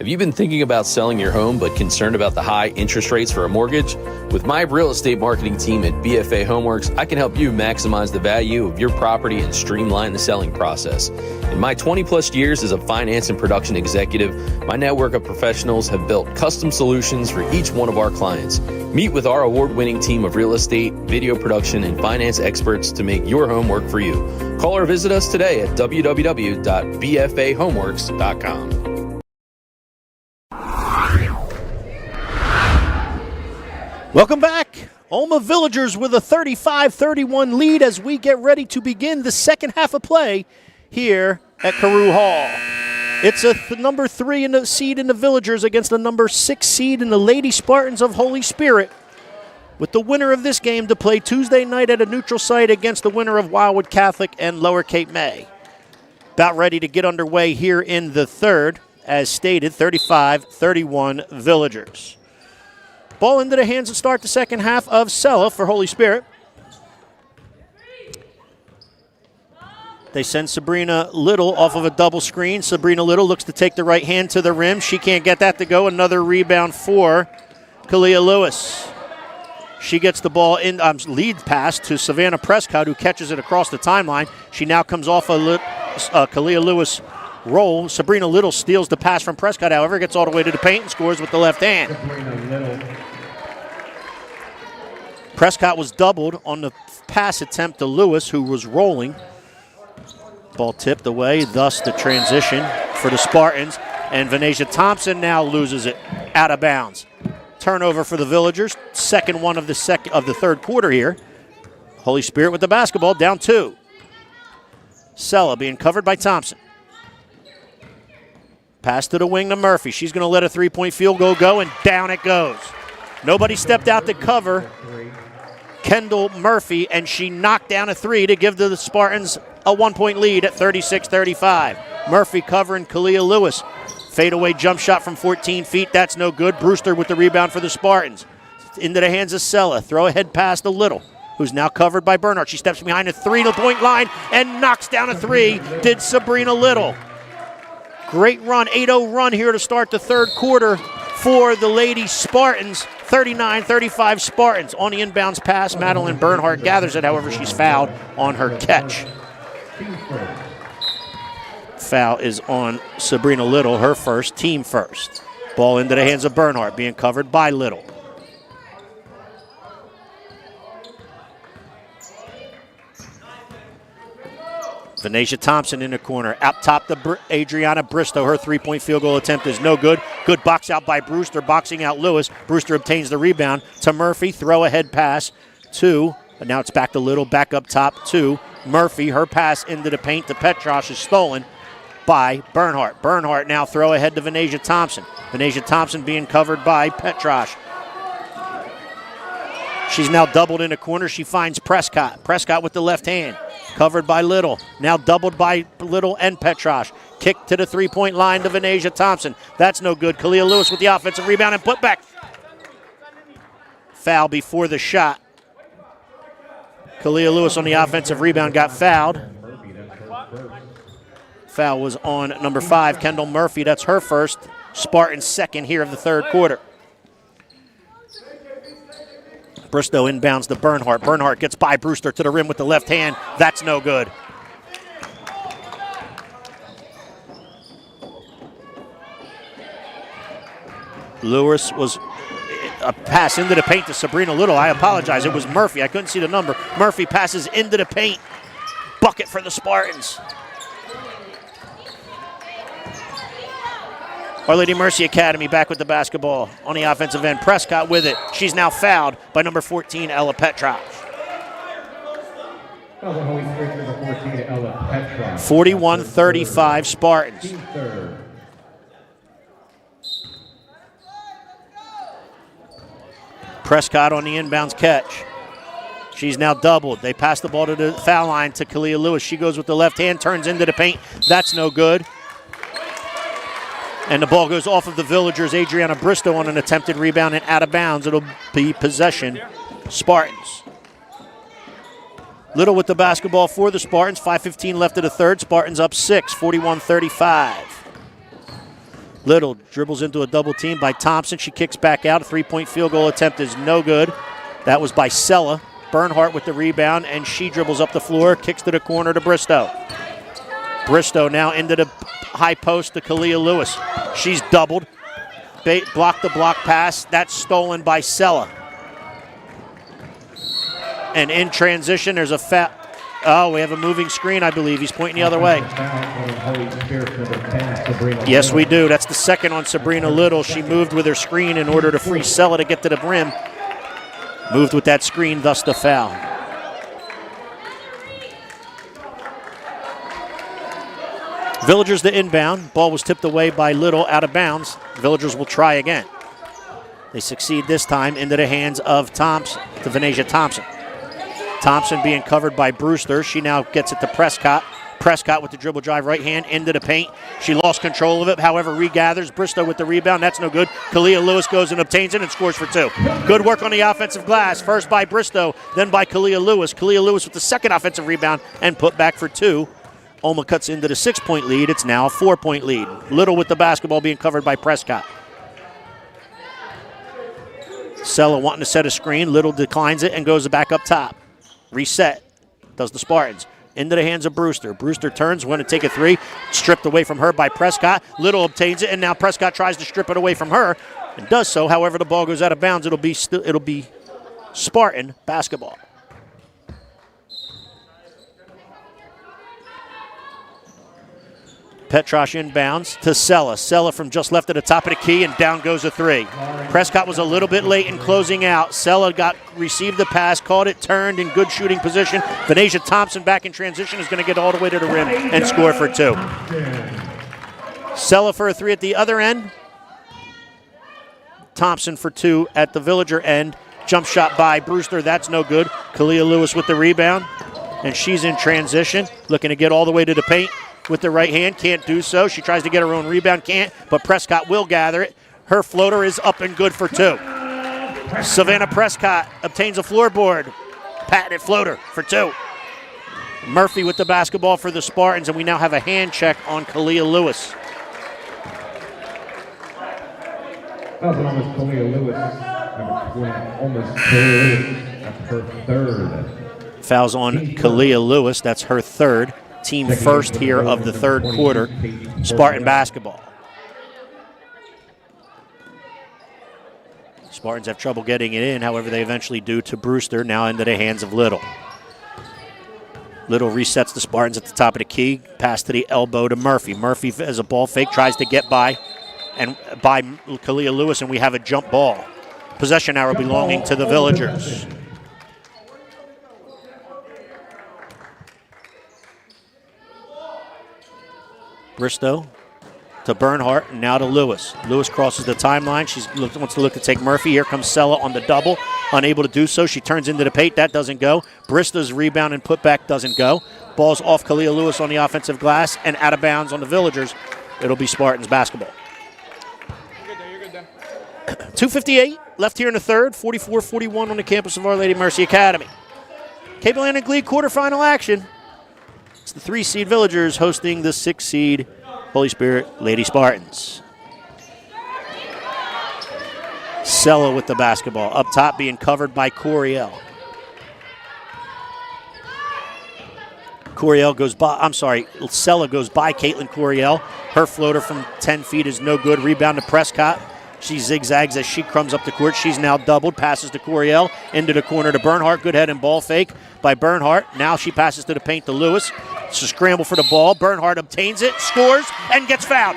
Have you been thinking about selling your home but concerned about the high interest rates for a mortgage? With my real estate marketing team at BFA Homeworks, I can help you maximize the value of your property and streamline the selling process. In my 20-plus years as a finance and production executive, my network of professionals have built custom solutions for each one of our clients. Meet with our award-winning team of real estate, video production, and finance experts to make your home work for you. Call or visit us today at www.bfahomeworks.com. Welcome back. OLMA Villagers with a 35-31 lead as we get ready to begin the second half of play here at Carew Hall. It's a number 3 in the seed in the Villagers against the number 6 seed in the Lady Spartans of Holy Spirit, with the winner of this game to play Tuesday night at a neutral site against the winner of Wildwood Catholic and Lower Cape May. About ready to get underway here in the third, as stated, 35-31 Villagers. Ball into the hands to start the second half of Sella for Holy Spirit. They send Sabrina Little off of a double screen. Sabrina Little looks to take the right hand to the rim. She can't get that to go. Another rebound for Kalia Lewis. She gets the ball in, lead pass to Savannah Prescott, who catches it across the timeline. She now comes off a Kalia Lewis roll. Sabrina Little steals the pass from Prescott, however, gets all the way to the paint and scores with the left hand. Prescott was doubled on the pass attempt to Lewis, who was rolling. Ball tipped away, thus the transition for the Spartans. And Venetia Thompson now loses it out of bounds. Turnover for the Villagers, second one of the third quarter here. Holy Spirit with the basketball, down 2. Sella being covered by Thompson. Pass to the wing to Murphy. She's going to let a three-point field goal go, and down it goes. Nobody stepped out to cover Kendall Murphy, and she knocked down a 3 to give the Spartans a 1-point lead at 36-35. Murphy covering Kalia Lewis. Fadeaway jump shot from 14 feet. That's no good. Brewster with the rebound for the Spartans. Into the hands of Sella. Throw ahead pass to Little, who's now covered by Bernhardt. She steps behind the 3-point line and knocks down a 3. Did Sabrina Little. Great run, 8-0 run here to start the third quarter for the Lady Spartans. 39-35 Spartans. On the inbounds pass, Madeline Bernhardt gathers it. However, she's fouled on her catch. Foul is on Sabrina Little, her first, team first. Ball into the hands of Bernhardt, being covered by Little. Venetia Thompson in the corner. Out top to Adriana Bristow. Her three-point field goal attempt is no good. Good box out by Brewster, boxing out Lewis. Brewster obtains the rebound to Murphy. Throw ahead pass to, and now it's back to Little, back up top to Murphy. Her pass into the paint to Petrosh is stolen by Bernhardt. Bernhardt now throw ahead to Venetia Thompson. Venetia Thompson being covered by Petrosh. She's now doubled in the corner. She finds Prescott. Prescott with the left hand. Covered by Little. Now doubled by Little and Petrosh. Kick to the three-point line to Venetia Thompson. That's no good. Kalia Lewis with the offensive rebound and put back. Foul before the shot. Kalia Lewis on the offensive rebound got fouled. Foul was on number 5, Kendall Murphy. That's her first. Spartans second here of the third quarter. Bristow inbounds to Bernhardt. Bernhardt gets by Brewster to the rim with the left hand. That's no good. Lewis was a pass into the paint to Sabrina Little. I apologize. It was Murphy. I couldn't see the number. Murphy passes into the paint. Bucket for the Spartans. Our Lady Mercy Academy back with the basketball on the offensive end. Prescott with it. She's now fouled by number 14, Ella Petrosh. 41-35 Spartans. Prescott on the inbounds catch. She's now doubled. They pass the ball to the foul line to Kalia Lewis. She goes with the left hand, turns into the paint. That's no good. And the ball goes off of the Villagers. Adriana Bristow on an attempted rebound and out of bounds. It'll be possession Spartans. Little with the basketball for the Spartans. 5:15 left of the third. Spartans up 6, 41-35. Little dribbles into a double team by Thompson. She kicks back out. A three-point field goal attempt is no good. That was by Sella. Bernhardt with the rebound, and she dribbles up the floor, kicks to the corner to Bristow. Bristow now into the high post to Kalia Lewis. She's doubled. Block the block pass. That's stolen by Sella. And in transition, there's a foul. Oh, we have a moving screen, I believe. He's pointing the other way. Yes, we do. That's the second on Sabrina Little. She moved with her screen in order to free Sella to get to the rim. Moved with that screen, thus the foul. Villagers the inbound. Ball was tipped away by Little, out of bounds. Villagers will try again. They succeed this time into the hands of Thompson, to Venetia Thompson. Thompson being covered by Brewster. She now gets it to Prescott. Prescott with the dribble drive right hand into the paint. She lost control of it, however, regathers. Bristow with the rebound. That's no good. Kalia Lewis goes and obtains it and scores for two. Good work on the offensive glass. First by Bristow, then by Kalia Lewis. Kalia Lewis with the second offensive rebound and put back for two. OLMA cuts into the 6-point lead. It's now a 4-point lead. Little with the basketball being covered by Prescott. Sella wanting to set a screen. Little declines it and goes back up top. Reset, does the Spartans. Into the hands of Brewster. Brewster turns, want to take a three. Stripped away from her by Prescott. Little obtains it, and now Prescott tries to strip it away from her and does so. However, the ball goes out of bounds. It'll be Spartan basketball. Petrosh inbounds to Sella. Sella from just left at the top of the key, and down goes a three. Prescott was a little bit late in closing out. Sella received the pass, caught it, turned in good shooting position. Venetia Thompson back in transition is going to get all the way to the rim and score for two. Sella for a three at the other end. Thompson for two at the Villager end. Jump shot by Brewster, that's no good. Kalia Lewis with the rebound, and she's in transition, looking to get all the way to the paint. With the right hand, can't do so. She tries to get her own rebound, can't, but Prescott will gather it. Her floater is up and good for two. Savannah Prescott obtains a floorboard. Patented floater for two. Murphy with the basketball for the Spartans, and we now have a hand check on Kalia Lewis. That was almost Kalia Lewis, number 20, almost Kalia Lewis. That's her third. Fouls on Kalia Lewis, that's her third. Team first here of the third quarter, Spartan basketball. Spartans have trouble getting it in, however they eventually do to Brewster, now into the hands of Little. Little resets the Spartans at the top of the key, pass to the elbow to Murphy. Murphy as a ball fake tries to get by Kalia Lewis, and we have a jump ball. Possession arrow belonging to the Villagers. Bristow to Bernhardt, and now to Lewis. Lewis crosses the timeline. She wants to look to take Murphy. Here comes Sella on the double. Unable to do so. She turns into the paint. That doesn't go. Bristow's rebound and putback doesn't go. Ball's off Kalia Lewis on the offensive glass and out of bounds on the Villagers. It'll be Spartans basketball. You're good there. 2:58 left here in the third. 44-41 on the campus of Our Lady Mercy Academy. Cape Atlantic League quarterfinal action. It's the 3-seed Villagers hosting the 6-seed Holy Spirit Lady Spartans. Sella with the basketball. Up top being covered by Coriel. Sella goes by Caitlin Coriel. Her floater from 10 feet is no good. Rebound to Prescott. She zigzags as she crumbs up the court. She's now doubled. Passes to Coriel. Into the corner to Bernhardt. Good head and ball fake by Bernhardt. Now she passes to the paint to Lewis. It's a scramble for the ball. Bernhardt obtains it, scores, and gets fouled.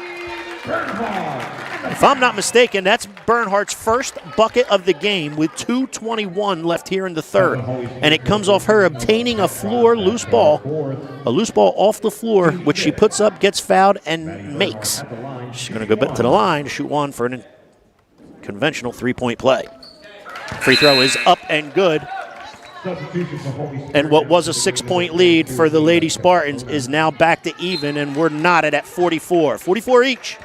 If I'm not mistaken, that's Bernhardt's first bucket of the game with 2:21 left here in the third. And it comes off her obtaining a loose ball off the floor, which she puts up, gets fouled, and makes. She's going to go back to the line to shoot one for an conventional three-point play. Free throw is up and good. And what was a 6-point lead for the Lady Spartans is now back to even, and we're knotted at 44. 44 each.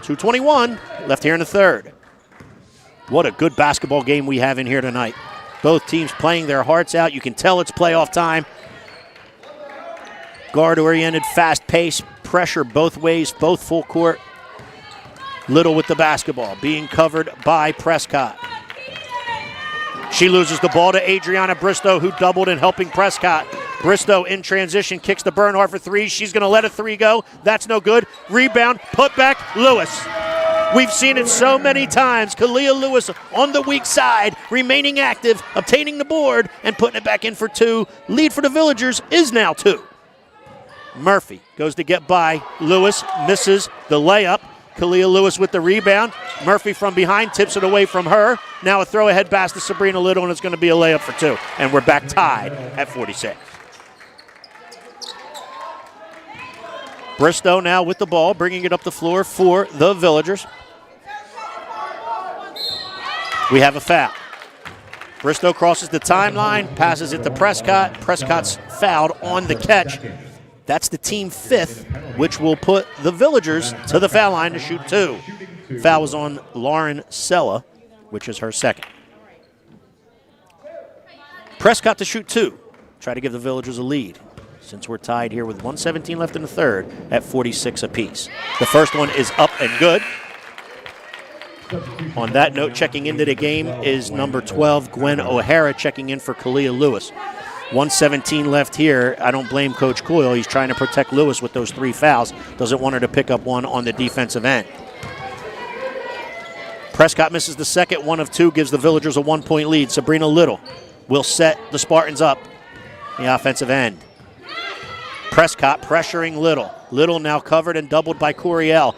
2:21 left here in the third. What a good basketball game we have in here tonight. Both teams playing their hearts out. You can tell it's playoff time. Guard-oriented, fast pace, pressure both ways, both full court. Little with the basketball, being covered by Prescott. She loses the ball to Adriana Bristow, who doubled in helping Prescott. Bristow in transition, kicks to Bernhardt for three. She's going to let a three go. That's no good. Rebound, put back, Lewis. We've seen it so many times. Kalia Lewis on the weak side, remaining active, obtaining the board, and putting it back in for two. Lead for the Villagers is now 2. Murphy goes to get by. Lewis misses the layup. Kalia Lewis with the rebound. Murphy from behind tips it away from her. Now a throw ahead pass to Sabrina Little, and it's going to be a layup for 2. And we're back tied at 46. Bristow now with the ball, bringing it up the floor for the Villagers. We have a foul. Bristow crosses the timeline, passes it to Prescott. Prescott's fouled on the catch. That's the team 5th, which will put the Villagers to the foul line to shoot 2. Foul was on Lauren Sella, which is her 2nd. Prescott to shoot 2. Try to give the Villagers a lead, since we're tied here with 1:17 left in the third at 46 apiece. The first one is up and good. On that note, checking into the game is number 12, Gwen O'Hara, checking in for Kalia Lewis. 1:17 left here. I don't blame Coach Coyle. He's trying to protect Lewis with those 3 fouls. Doesn't want her to pick up one on the defensive end. Prescott misses the second, 1 of 2, gives the Villagers a 1-point lead. Sabrina Little will set the Spartans up the offensive end. Prescott pressuring Little. Little now covered and doubled by Coriel.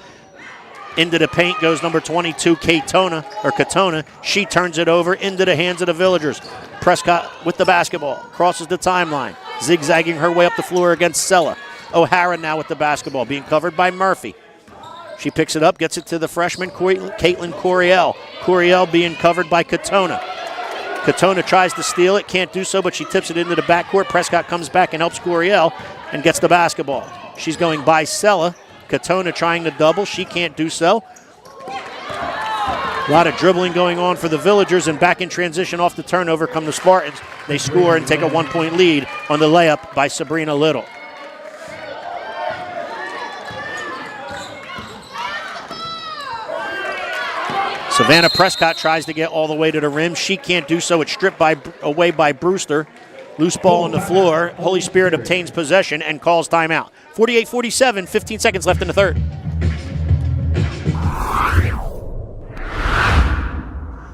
Into the paint goes number 22, Katona. She turns it over into the hands of the Villagers. Prescott with the basketball, crosses the timeline, zigzagging her way up the floor against Sella. O'Hara now with the basketball, being covered by Murphy. She picks it up, gets it to the freshman, Caitlin Coriel. Coriel being covered by Katona. Katona tries to steal it, can't do so, but she tips it into the backcourt. Prescott comes back and helps Coriel and gets the basketball. She's going by Sella. Katona trying to double, she can't do so. A lot of dribbling going on for the Villagers, and back in transition off the turnover come the Spartans. They score and take a 1-point lead on the layup by Sabrina Little. Savannah Prescott tries to get all the way to the rim. She can't do so. It's stripped away by Brewster. Loose ball on the floor. Holy Spirit obtains possession and calls timeout. 48-47, 15 seconds left in the third.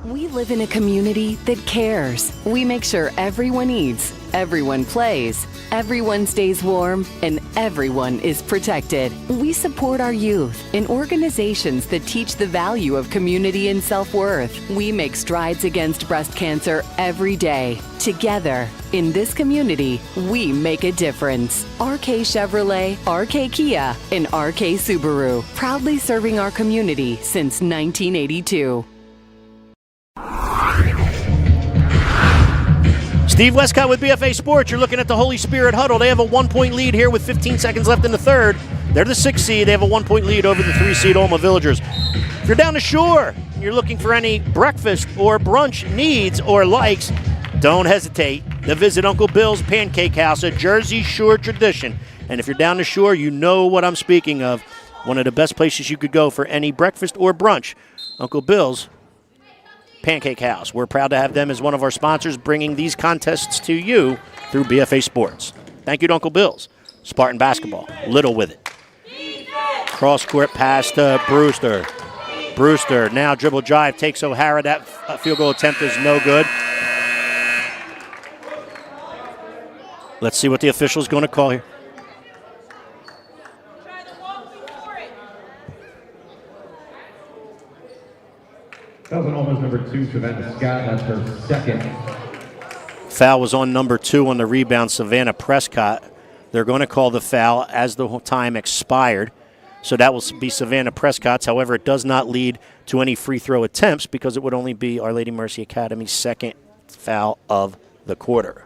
We live in a community that cares. We make sure everyone eats, everyone plays, everyone stays warm, and everyone is protected. We support our youth in organizations that teach the value of community and self-worth. We make strides against breast cancer every day. Together, in this community, we make a difference. RK Chevrolet, RK Kia, and RK Subaru, proudly serving our community since 1982. Steve Westcott with BFA Sports. You're looking at the Holy Spirit Huddle. They have a 1-point lead here with 15 seconds left in the third. They're the 6th seed. They have a 1-point lead over the 3 seed OLMA Villagers. If you're down the shore and you're looking for any breakfast or brunch needs or likes, don't hesitate to visit Uncle Bill's Pancake House, a Jersey Shore tradition. And if you're down the shore, you know what I'm speaking of. One of the best places you could go for any breakfast or brunch. Uncle Bill's Pancake House. We're proud to have them as one of our sponsors, bringing these contests to you through BFA Sports. Thank you to Uncle Bill's. Spartan basketball, Little with it. Cross-court pass to Brewster. Brewster now dribble drive, takes O'Hara. That field goal attempt is no good. Let's see what the official's going to call here. That was an almost number 2, Savannah Scott. That's her 2nd. Foul was on number 2 on the rebound, Savannah Prescott. They're going to call the foul as the time expired. So that will be Savannah Prescott's. However, it does not lead to any free throw attempts because it would only be Our Lady Mercy Academy's 2nd foul of the quarter.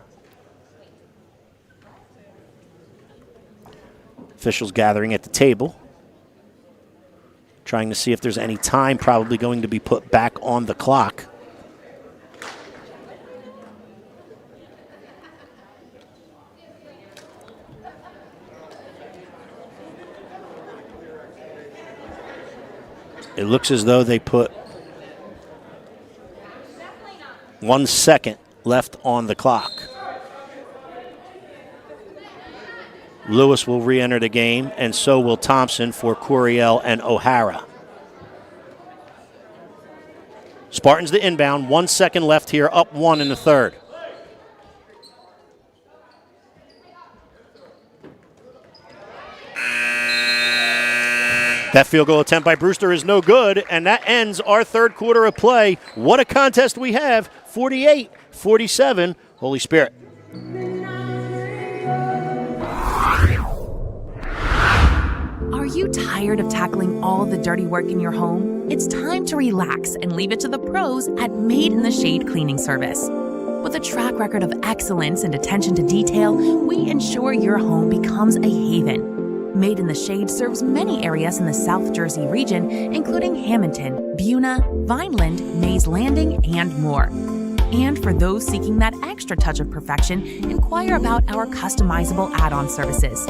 Officials gathering at the table, trying to see if there's any time probably going to be put back on the clock. It looks as though they put 1 second left on the clock. Lewis will re-enter the game, and so will Thompson for Coryell and O'Hara. Spartans the inbound, 1 second left here, up 1 in the third. That field goal attempt by Brewster is no good, and that ends our third quarter of play. What a contest we have, 48-47, Holy Spirit. Are you tired of tackling all the dirty work in your home? It's time to relax and leave it to the pros at Made in the Shade Cleaning Service. With a track record of excellence and attention to detail, we ensure your home becomes a haven. Made in the Shade serves many areas in the South Jersey region, including Hamilton, Buna, Vineland, Mays Landing, and more. And for those seeking that extra touch of perfection, inquire about our customizable add-on services.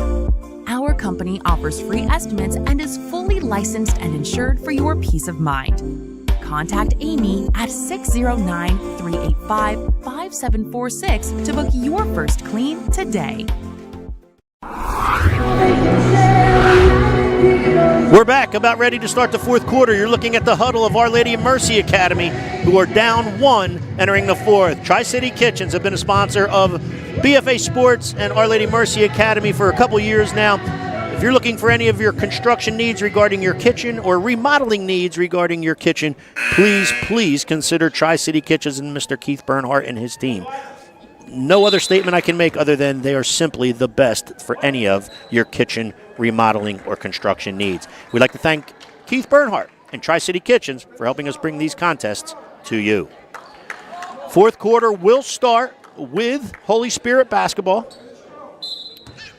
Our company offers free estimates and is fully licensed and insured for your peace of mind. Contact Amy at 609-385-5746 to book your first clean today. We're back, about ready to start the fourth quarter. You're looking at the huddle of Our Lady of Mercy Academy, who are down 1 entering the fourth. Tri-City Kitchens have been a sponsor of BFA Sports and Our Lady of Mercy Academy for a couple years now. If you're looking for any of your construction needs regarding your kitchen or remodeling needs regarding your kitchen, please consider Tri-City Kitchens and Mr. Keith Bernhardt and his team. No other statement I can make other than they are simply the best for any of your kitchen remodeling or construction needs. We'd like to thank Keith Bernhardt and Tri-City Kitchens for helping us bring these contests to you. Fourth quarter will start with Holy Spirit basketball.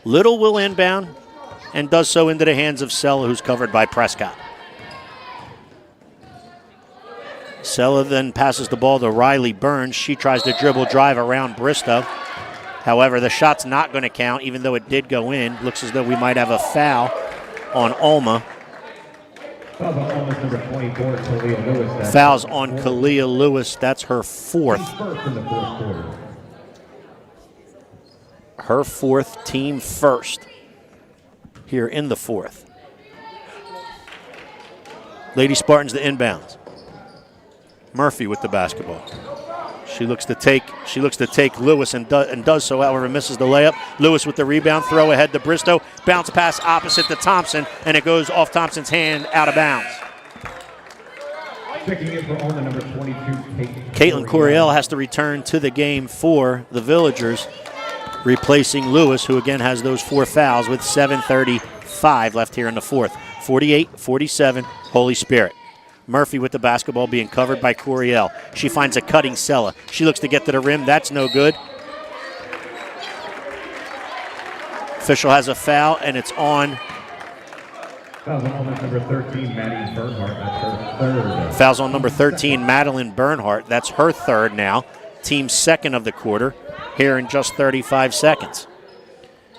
Little will inbound and does so into the hands of Sella, who's covered by Prescott. Sella then passes the ball to Riley Burns. She tries to dribble drive around Bristow. However, the shot's not going to count, even though it did go in. Looks as though we might have a foul on OLMA. Fouls on Kalia Lewis. That's her fourth. Her fourth, team first here in the fourth. Lady Spartans the inbounds. Murphy with the basketball. She looks to take Lewis and does so, however, misses the layup. Lewis with the rebound, throw ahead to Bristow. Bounce pass opposite to Thompson, and it goes off Thompson's hand, out of bounds. Checking in for OLMA number 22, Caitlin Coryell has to return to the game for the Villagers, replacing Lewis, who again has those 4 fouls with 7:35 left here in the fourth. 48-47, Holy Spirit. Murphy with the basketball being covered by Coryell. She finds a cutting Sella. She looks to get to the rim. That's no good. Official has a foul, and it's on. Fouls on number 13, Maddie Bernhardt. That's her third. Fouls on number 13, Madeline Bernhardt. That's her third now. Team second of the quarter here in just 35 seconds.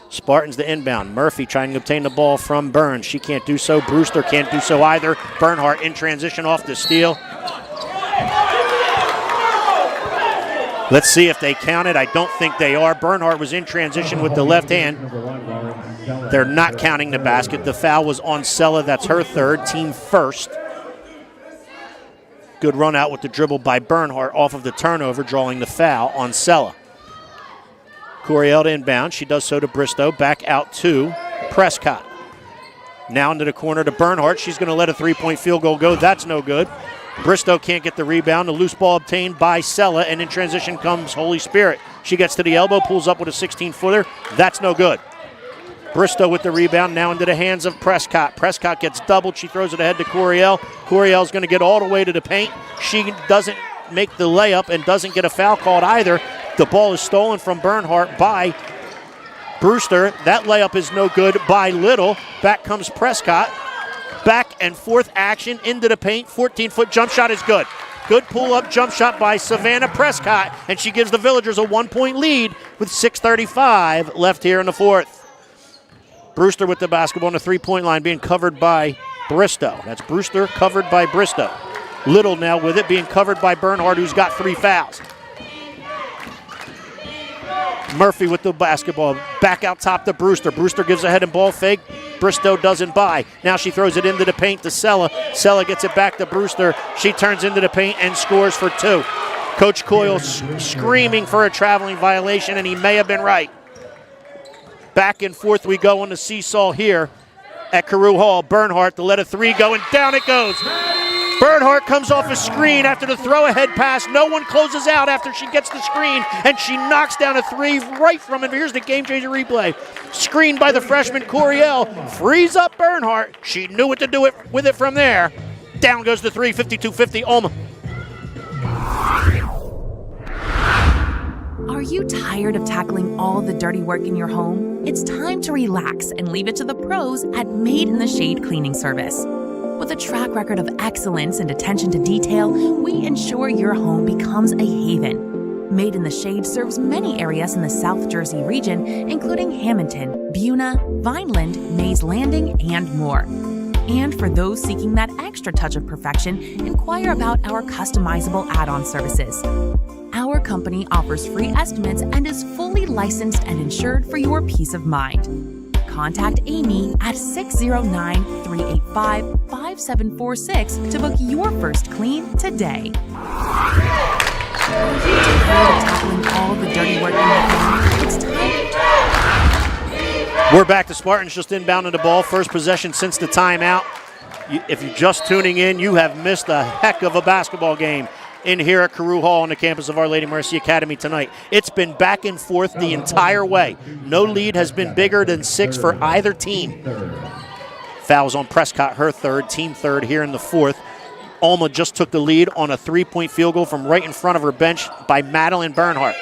Spartans the inbound. Murphy trying to obtain the ball from Burns. She can't do so. Brewster can't do so either. Bernhardt in transition off the steal. Let's see if they count it. I don't think they are. Bernhardt was in transition with the left hand. They're not counting the basket. The foul was on Sella. That's her third, team first. Good run out with the dribble by Bernhardt off of the turnover, drawing the foul on Sella. Coryell to inbound. She does so to Bristow. Back out to Prescott. Now into the corner to Bernhardt. She's going to let a three-point field goal go. That's no good. Bristow can't get the rebound. The loose ball obtained by Sella, and in transition comes Holy Spirit. She gets to the elbow, pulls up with a 16-footer. That's no good. Bristow with the rebound, now into the hands of Prescott. Prescott gets doubled. She throws it ahead to Coryell. Coryell's going to get all the way to the paint. She doesn't make the layup and doesn't get a foul called either. The ball is stolen from Bernhardt by Brewster. That layup is no good by Little. Back comes Prescott. Back and forth action into the paint. 14-foot jump shot is good. Good pull-up jump shot by Savannah Prescott, and she gives the Villagers a 1-point lead with 6:35 left here in the fourth. Brewster with the basketball on the three-point line, being covered by Bristow. That's Brewster covered by Bristow. Little now with it, being covered by Bernhardt, who's got 3 fouls. Murphy with the basketball. Back out top to Brewster. Brewster gives a head and ball fake. Bristow doesn't buy. Now she throws it into the paint to Sella. Sella gets it back to Brewster. She turns into the paint and scores for 2. Coach Coyle screaming for a traveling violation, and he may have been right. Back and forth we go on the seesaw here at Carew Hall. Bernhardt to let a 3 go, and down it goes. Bernhardt comes off a screen after the throw-ahead pass. No one closes out after she gets the screen, and she knocks down a 3 right from it. Here's the game-changer replay. Screened by the freshman Coriel. Frees up Bernhardt. She knew what to do with it from there. Down goes the 3, 52-50, OLMA. Are you tired of tackling all the dirty work in your home? It's time to relax and leave it to the pros at Made in the Shade Cleaning Service. With a track record of excellence and attention to detail, we ensure your home becomes a haven. Made in the Shade serves many areas in the South Jersey region, including Hamilton, Buna, Vineland, Mays Landing, and more. And for those seeking that extra touch of perfection, inquire about our customizable add-on services. Our company offers free estimates and is fully licensed and insured for your peace of mind. Contact Amy at 609-385-5746 to book your first clean today. Tackling all the dirty work in your home, it's time. We're back to Spartans just inbounding the ball. First possession since the timeout. If you're just tuning in, you have missed a heck of a basketball game in here at Carew Hall on the campus of Our Lady Mercy Academy tonight. It's been back and forth the entire way. No lead has been bigger than 6 for either team. Fouls on Prescott, her 3rd, team 3rd here in the 4th. OLMA just took the lead on a 3-point field goal from right in front of her bench by Madeline Bernhardt.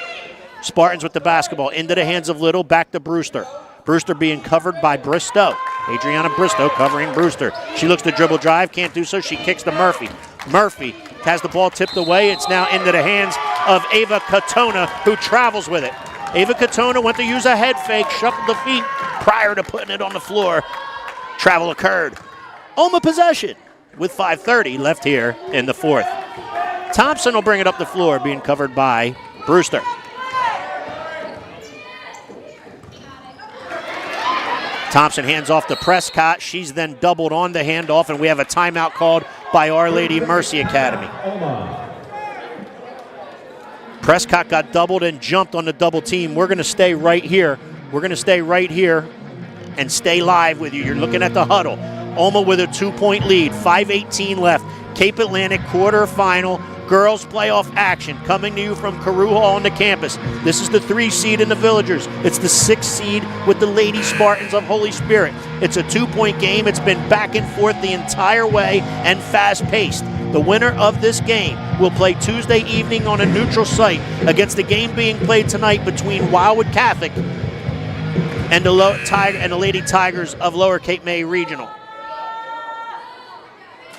Spartans with the basketball into the hands of Little, back to Brewster. Brewster being covered by Bristow. Adriana Bristow covering Brewster. She looks to dribble drive, can't do so. She kicks to Murphy. Murphy has the ball tipped away. It's now into the hands of Ava Katona, who travels with it. Ava Katona went to use a head fake, shuffled the feet prior to putting it on the floor. Travel occurred. OLMA possession with 5:30 left here in the 4th. Thompson will bring it up the floor, being covered by Brewster. Thompson hands off to Prescott. She's then doubled on the handoff, and we have a timeout called by Our Lady Mercy Academy. Prescott got doubled and jumped on the double team. We're going to stay right here. We're going to stay right here and stay live with you. You're looking at the huddle. OLMA with a 2-point lead, 5:18 left. Cape Atlantic quarterfinal girls playoff action coming to you from Carew Hall on the campus. This is the 3 seed in the Villagers. It's the 6 seed with the Lady Spartans of Holy Spirit. It's a 2-point game. It's been back and forth the entire way and fast-paced. The winner of this game will play Tuesday evening on a neutral site against the game being played tonight between Wildwood Catholic and the Lady Tigers of Lower Cape May Regional.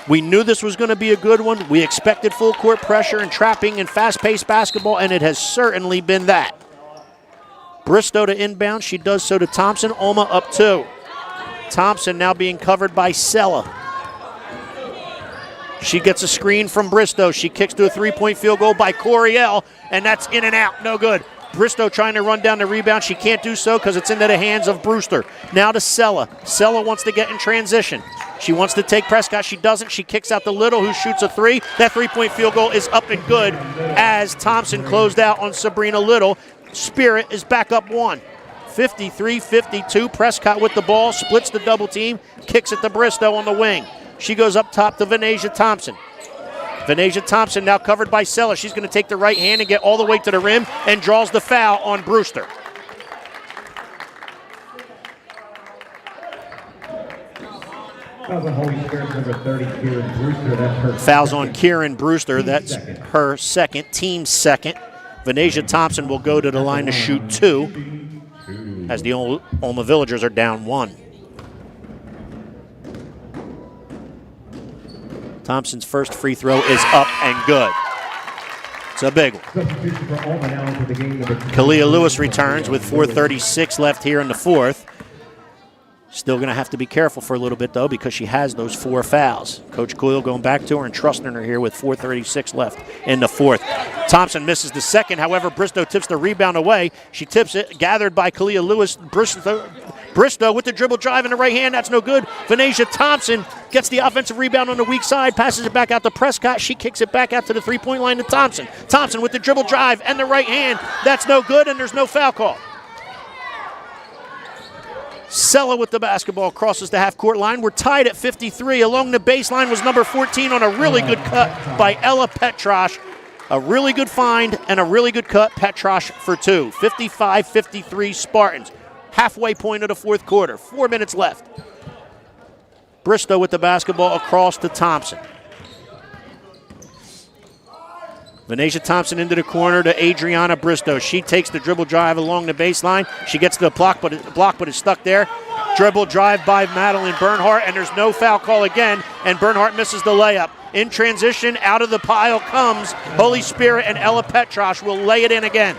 We knew this was going to be a good one. We expected full court pressure and trapping and fast-paced basketball, and it has certainly been that. Bristow to inbound. She does so to Thompson. OLMA up 2. Thompson now being covered by Sella. She gets a screen from Bristow. She kicks to a 3-point field goal by Coriel, and that's in and out. No good. Bristow trying to run down the rebound. She can't do so because it's into the hands of Brewster. Now to Sella. Sella wants to get in transition. She wants to take Prescott. She doesn't. She kicks out to Little, who shoots a 3. That 3-point field goal is up and good as Thompson closed out on Sabrina Little. Spirit is back up 1. 53-52. Prescott with the ball. Splits the double team. Kicks it to Bristow on the wing. She goes up top to Venasia Thompson. Venasia Thompson now covered by Sella. She's going to take the right hand and get all the way to the rim and draws the foul on Brewster. Fouls on Holy Spirit, number 30, Kieran Brewster. That's her Fouls on Kieran Brewster. That's her second, team second. Venasia Thompson will go to the line to shoot 2 as the OLMA Villagers are down 1. Thompson's first free throw is up and good. It's a big one. Kalia Lewis returns with 4:36 left here in the 4th. Still going to have to be careful for a little bit, though, because she has those 4 fouls. Coach Coyle going back to her and trusting her here with 4:36 left in the fourth. Thompson misses the second. However, Bristow tips the rebound away. She tips it, gathered by Kalia Lewis. Bristow with the dribble drive in the right hand. That's no good. Venetia Thompson gets the offensive rebound on the weak side, passes it back out to Prescott. She kicks it back out to the three-point line to Thompson. Thompson with the dribble drive and the right hand. That's no good, and there's no foul call. Sella with the basketball crosses the half-court line. We're tied at 53. Along the baseline was number 14 on a really good cut by Ella Petrosh. A really good find and a really good cut. Petrosh for 2. 55-53 Spartans. Halfway point of the fourth quarter. 4 minutes left. Bristow with the basketball across to Thompson. Venetia Thompson into the corner to Adriana Bristow. She takes the dribble drive along the baseline. She gets the block, but is stuck there. Dribble drive by Madeline Bernhardt, and there's no foul call again, and Bernhardt misses the layup. In transition, out of the pile comes Holy Spirit, and Ella Petrosh will lay it in again.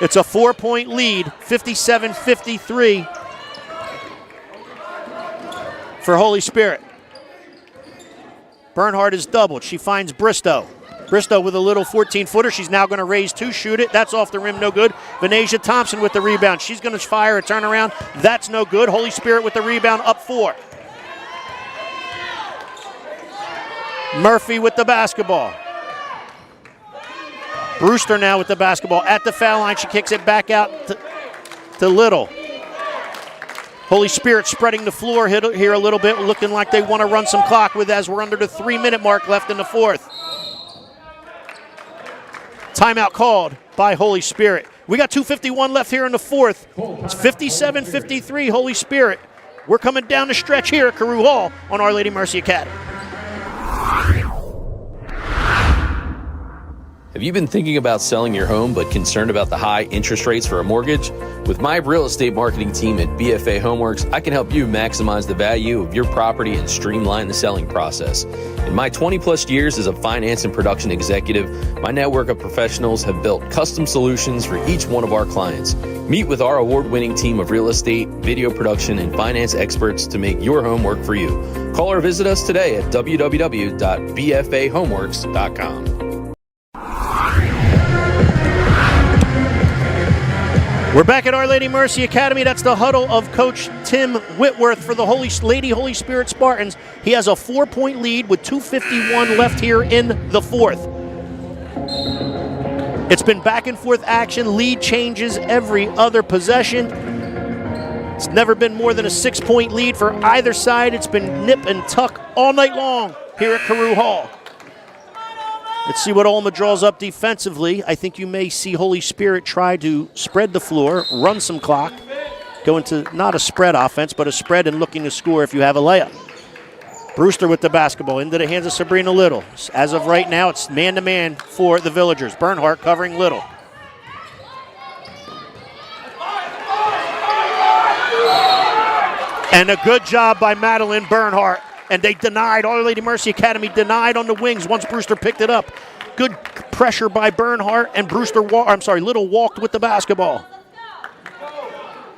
It's a 4-point lead, 57-53 for Holy Spirit. Bernhardt is doubled. She finds Bristow. Bristow with a little 14-footer. She's now going to raise 2, shoot it. That's off the rim, no good. Venetia Thompson with the rebound. She's going to fire a turnaround. That's no good. Holy Spirit with the rebound, up 4. Murphy with the basketball. Brewster now with the basketball at the foul line. She kicks it back out to Little. Holy Spirit spreading the floor here a little bit, looking like they want to run some clock with as we're under the 3-minute mark left in the fourth. Timeout called by Holy Spirit. We got 2:51 left here in the fourth. It's 57-53 Holy Spirit. We're coming down the stretch here at Carew Hall on Our Lady Mercy Academy. Have you been thinking about selling your home but concerned about the high interest rates for a mortgage? With my real estate marketing team at BFA Homeworks, I can help you maximize the value of your property and streamline the selling process. In my 20-plus years as a finance and production executive, my network of professionals have built custom solutions for each one of our clients. Meet with our award-winning team of real estate, video production, and finance experts to make your home work for you. Call or visit us today at www.bfahomeworks.com. We're back at Our Lady Mercy Academy. That's the huddle of Coach Tim Whitworth for the Lady Holy Spirit Spartans. He has a 4-point lead with 2:51 left here in the fourth. It's been back and forth action. Lead changes every other possession. It's never been more than a 6-point lead for either side. It's been nip and tuck all night long here at Carew Hall. Let's see what OLMA draws up defensively. I think you may see Holy Spirit try to spread the floor, run some clock, go into not a spread offense, but a spread and looking to score if you have a layup. Brewster with the basketball into the hands of Sabrina Little. As of right now, it's man-to-man for the Villagers. Bernhardt covering Little. And a good job by Madeline Bernhardt. And they denied, Our Lady Mercy Academy denied on the wings once Brewster picked it up. Good pressure by Bernhardt, and Little walked with the basketball.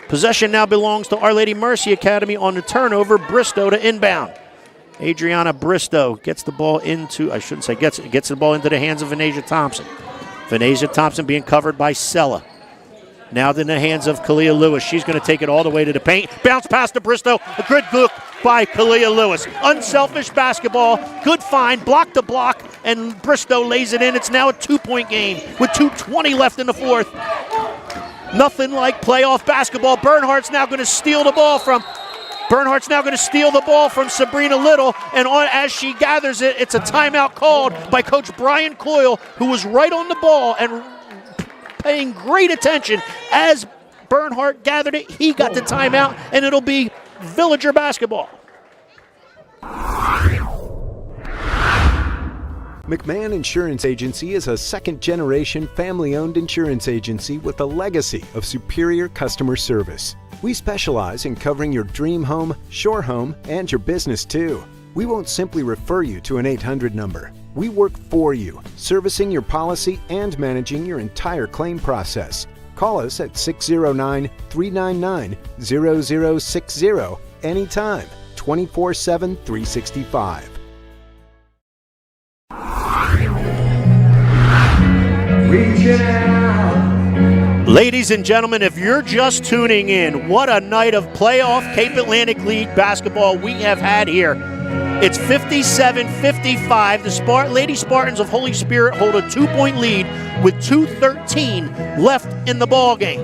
Possession now belongs to Our Lady Mercy Academy on the turnover. Bristow to inbound. Adriana Bristow gets the ball gets the ball into the hands of Venetia Thompson. Venetia Thompson being covered by Sella. Now in the hands of Kalia Lewis. She's going to take it all the way to the paint. Bounce pass to Bristow. A good look by Kalia Lewis. Unselfish basketball. Good find. Block to block. And Bristow lays it in. It's now a 2-point game with 2:20 left in the fourth. Nothing like playoff basketball. Bernhardt's now going to steal the ball from Sabrina Little. And as she gathers it, it's a timeout called by Coach Brian Coyle, who was right on the ball and paying great attention as Bernhardt gathered it. He got the timeout, and it'll be Villager basketball. McMahon Insurance Agency is a second-generation family-owned insurance agency with a legacy of superior customer service. We specialize in covering your dream home, shore home, and your business too. We won't simply refer you to an 800 number. We work for you, servicing your policy and managing your entire claim process. Call us at 609-399-0060 anytime, 24/7, 365. Ladies and gentlemen, if you're just tuning in, what a night of playoff Cape Atlantic League basketball we have had here. It's 57-55. The Lady Spartans of Holy Spirit hold a 2-point lead with 2:13 left in the ball game.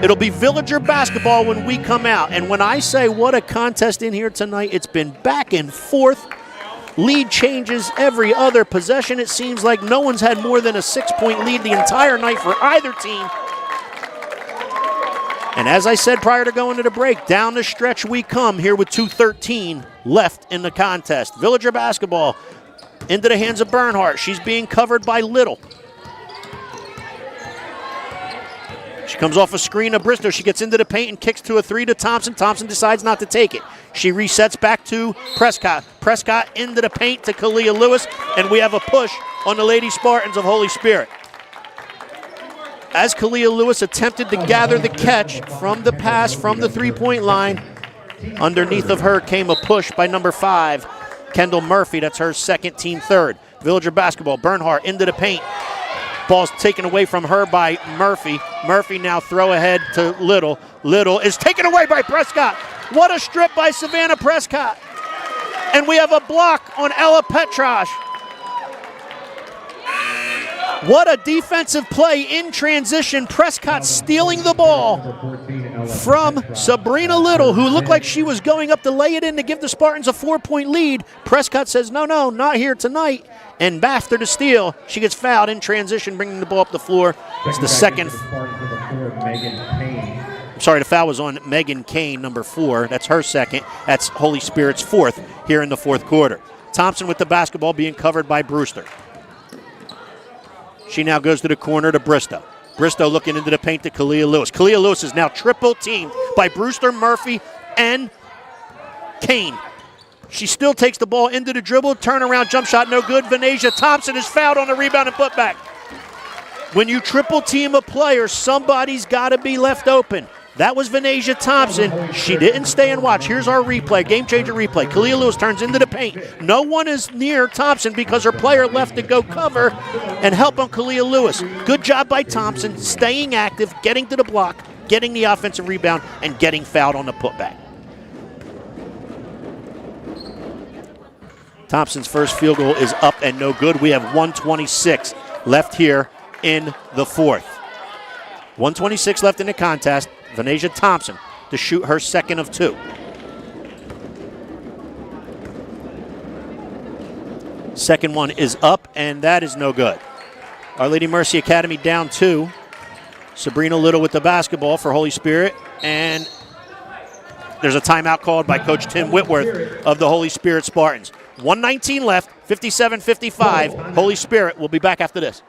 It'll be Villager basketball when we come out. And when I say what a contest in here tonight, it's been back and forth. Lead changes every other possession. It seems like no one's had more than a 6-point lead the entire night for either team. And as I said prior to going to the break, down the stretch we come here with 2:13 left in the contest. Villager basketball into the hands of Bernhardt. She's being covered by Little. She comes off a screen of Bristow. She gets into the paint and kicks to a 3 to Thompson. Thompson decides not to take it. She resets back to Prescott. Prescott into the paint to Kalia Lewis, and we have a push on the Lady Spartans of Holy Spirit. As Kalia Lewis attempted to gather the catch from the pass from the three-point line, underneath of her came a push by number 5, Kendall Murphy. That's her second, team third. Villager basketball, Bernhardt into the paint. Ball's taken away from her by Murphy. Murphy now throw ahead to Little. Little is taken away by Prescott. What a strip by Savannah Prescott. And we have a block on Ella Petrosh. What a defensive play in transition. Prescott stealing the ball from Sabrina Little, who looked like she was going up to lay it in to give the Spartans a 4-point lead. Prescott says, no, not here tonight. And after the steal, she gets fouled in transition, bringing the ball up the floor. It's the second. Sorry, the foul was on Megan Kane, number 4. That's her second. That's Holy Spirit's fourth here in the fourth quarter. Thompson with the basketball being covered by Brewster. She now goes to the corner to Bristow. Bristow looking into the paint to Kalia Lewis. Kalia Lewis is now triple teamed by Brewster, Murphy, and Kane. She still takes the ball into the dribble. Turnaround jump shot, no good. Venasia Thompson is fouled on the rebound and putback. When you triple team a player, somebody's got to be left open. That was Venasia Thompson. She didn't stay and watch. Here's our replay, game changer replay. Kalia Lewis turns into the paint. No one is near Thompson because her player left to go cover and help on Kalia Lewis. Good job by Thompson, staying active, getting to the block, getting the offensive rebound, and getting fouled on the putback. Thompson's first field goal is up and no good. We have 1:26 left here in the fourth. 1:26 left in the contest. Venasia Thompson to shoot her second of 2. Second one is up, and that is no good. Our Lady Mercy Academy down 2. Sabrina Little with the basketball for Holy Spirit, and there's a timeout called by Coach Tim Whitworth of the Holy Spirit Spartans. 1:19 left, 57-55. Holy Spirit will be back after this.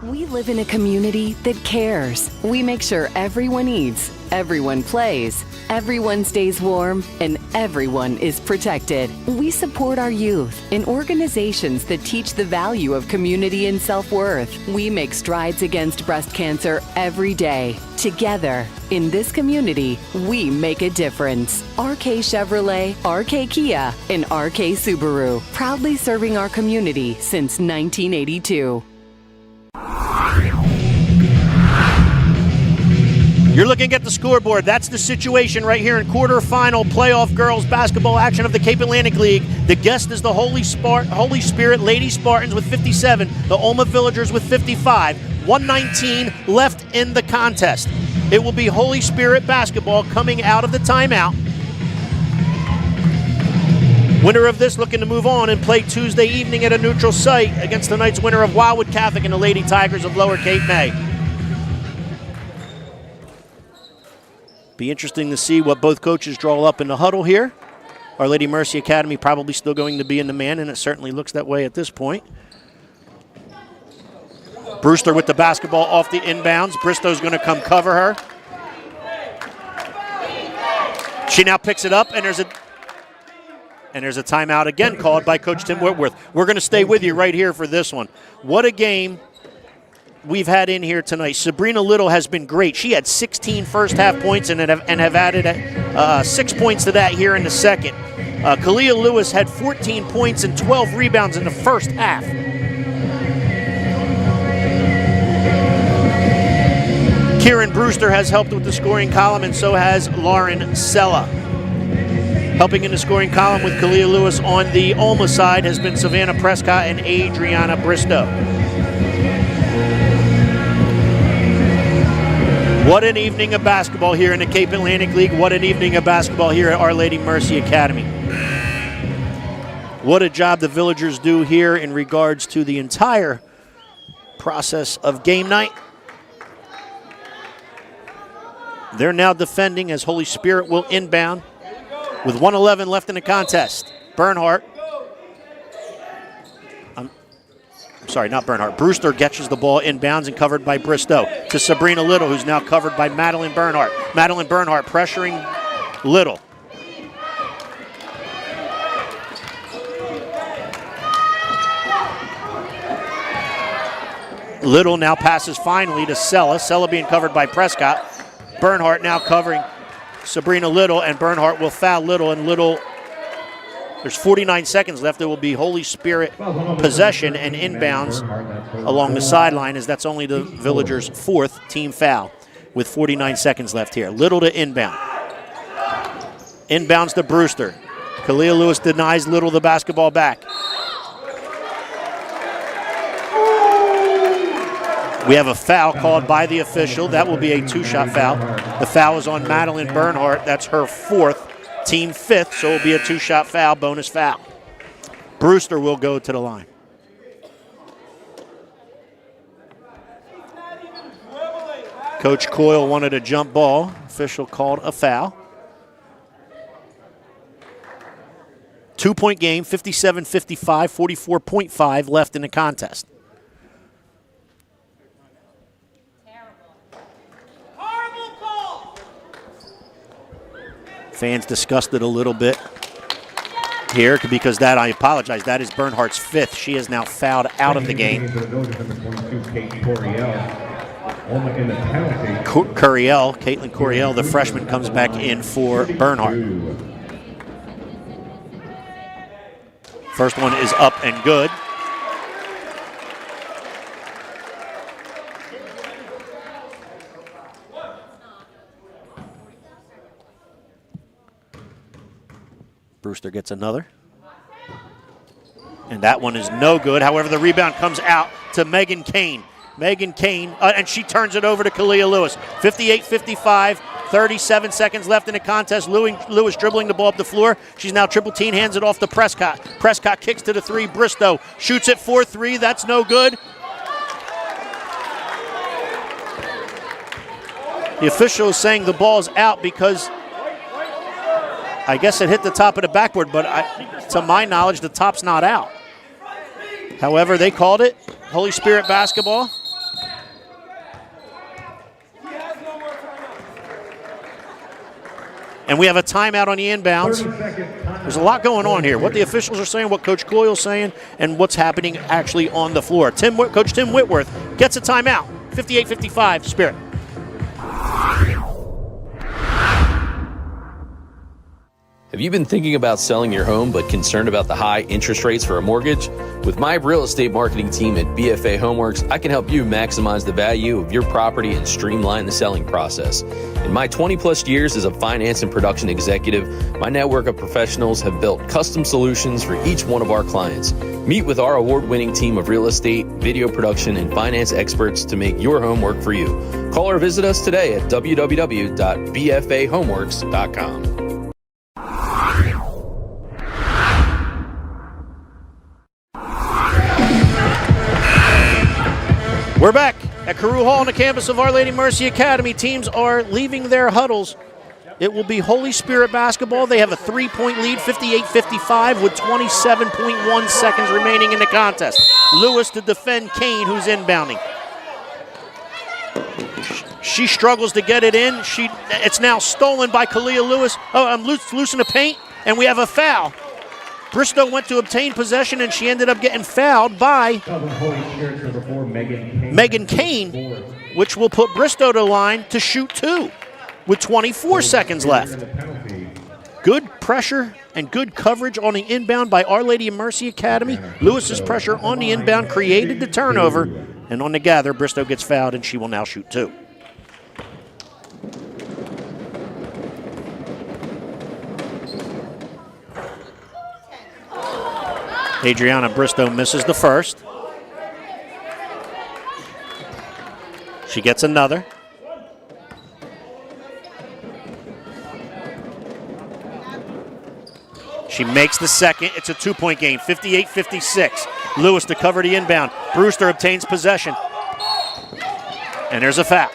We live in a community that cares. We make sure everyone eats, everyone plays, everyone stays warm, and everyone is protected. We support our youth in organizations that teach the value of community and self-worth. We make strides against breast cancer every day. Together, in this community, we make a difference. RK Chevrolet, RK Kia, and RK Subaru, proudly serving our community since 1982. You're looking at the scoreboard. That's the situation right here in quarterfinal playoff girls basketball action of the Cape Atlantic League. The guest is the Holy Spirit Lady Spartans with 57, the OLMA Villagers with 55. 1:19 left in the contest. It will be Holy Spirit basketball coming out of the timeout. Winner of this looking to move on and play Tuesday evening at a neutral site against tonight's winner of Wildwood Catholic and the Lady Tigers of Lower Cape May. Be interesting to see what both coaches draw up in the huddle here. Our Lady Mercy Academy probably still going to be in the man, and it certainly looks that way at this point. Brewster with the basketball off the inbounds. Bristow's going to come cover her. She now picks it up, and there's a And there's a timeout again called by Coach Tim Whitworth. We're going to stay with you right here for this one. What a game we've had in here tonight. Sabrina Little has been great. She had 16 first half points and have added 6 points to that here in the second. Kalia Lewis had 14 points and 12 rebounds in the first half. Kieran Brewster has helped with the scoring column, and so has Lauren Sella. Helping in the scoring column with Kalia Lewis on the OLMA side has been Savannah Prescott and Adriana Bristow. What an evening of basketball here in the Cape Atlantic League. What an evening of basketball here at Our Lady Mercy Academy. What a job the Villagers do here in regards to the entire process of game night. They're now defending as Holy Spirit will inbound with 1:11 left in the contest. Bernhardt. Sorry, not Bernhardt. Brewster catches the ball inbounds and covered by Bristow to Sabrina Little, who's now covered by Madeline Bernhardt. Madeline Bernhardt pressuring Little. Little now passes finally to Sella. Sella being covered by Prescott. Bernhardt now covering Sabrina Little, and Bernhardt will foul Little, and Little, there's 49 seconds left. There will be Holy Spirit possession and inbounds along the sideline, as that's only the Villagers' fourth team foul with 49 seconds left here. Little to inbound. Inbounds to Brewster. Kalia Lewis denies Little the basketball back. We have a foul called by the official. That will be a two-shot foul. The foul is on Madeline Bernhardt. That's her fourth, team fifth, so it will be a two-shot foul, bonus foul. Brewster will go to the line. Coach Coyle wanted a jump ball. Official called a foul. 2-point game, 57-55, 44.5 left in the contest. Fans discussed it a little bit here because that, I apologize, that is Bernhardt's fifth. She is now fouled out of the game. Caitlin Coriel, the freshman, comes back in for Bernhardt. First one is up and good. Brewster gets another. And that one is no good. However, the rebound comes out to Megan Kane. Megan Kane, and she turns it over to Kalia Lewis. 58-55, 37 seconds left in the contest. Lewis dribbling the ball up the floor. She's now triple team, hands it off to Prescott. Prescott kicks to the three. Bristow shoots it 4-3. That's no good. The official is saying the ball's out because I guess it hit the top of the backboard, but to my knowledge, the top's not out. However, they called it Holy Spirit basketball. And we have a timeout on the inbounds. There's a lot going on here. What the officials are saying, what Coach Coyle's saying, and what's happening actually on the floor. Coach Tim Whitworth gets a timeout. 58-55, Spirit. Have you been thinking about selling your home but concerned about the high interest rates for a mortgage? With my real estate marketing team at BFA Homeworks, I can help you maximize the value of your property and streamline the selling process. In my 20-plus years as a finance and production executive, my network of professionals have built custom solutions for each one of our clients. Meet with our award-winning team of real estate, video production, and finance experts to make your home work for you. Call or visit us today at www.bfahomeworks.com. We're back at Carew Hall on the campus of Our Lady Mercy Academy. Teams are leaving their huddles. It will be Holy Spirit basketball. They have a 3-point lead, 58-55, with 27.1 seconds remaining in the contest. Lewis to defend Kane, who's inbounding. She struggles to get it in. It's now stolen by Kalia Lewis. Oh, loose in the paint, and we have a foul. Bristow went to obtain possession, and she ended up getting fouled by Megan Kane, which will put Bristow to the line to shoot 2 with 24 seconds left. Good pressure and good coverage on the inbound by Our Lady of Mercy Academy. Lewis's pressure on the inbound created the turnover, and on the gather, Bristow gets fouled, and she will now shoot 2. Adriana Bristow misses the first. She gets another. She makes the second. It's a 2-point game, 58-56. Lewis to cover the inbound. Brewster obtains possession. And there's a foul.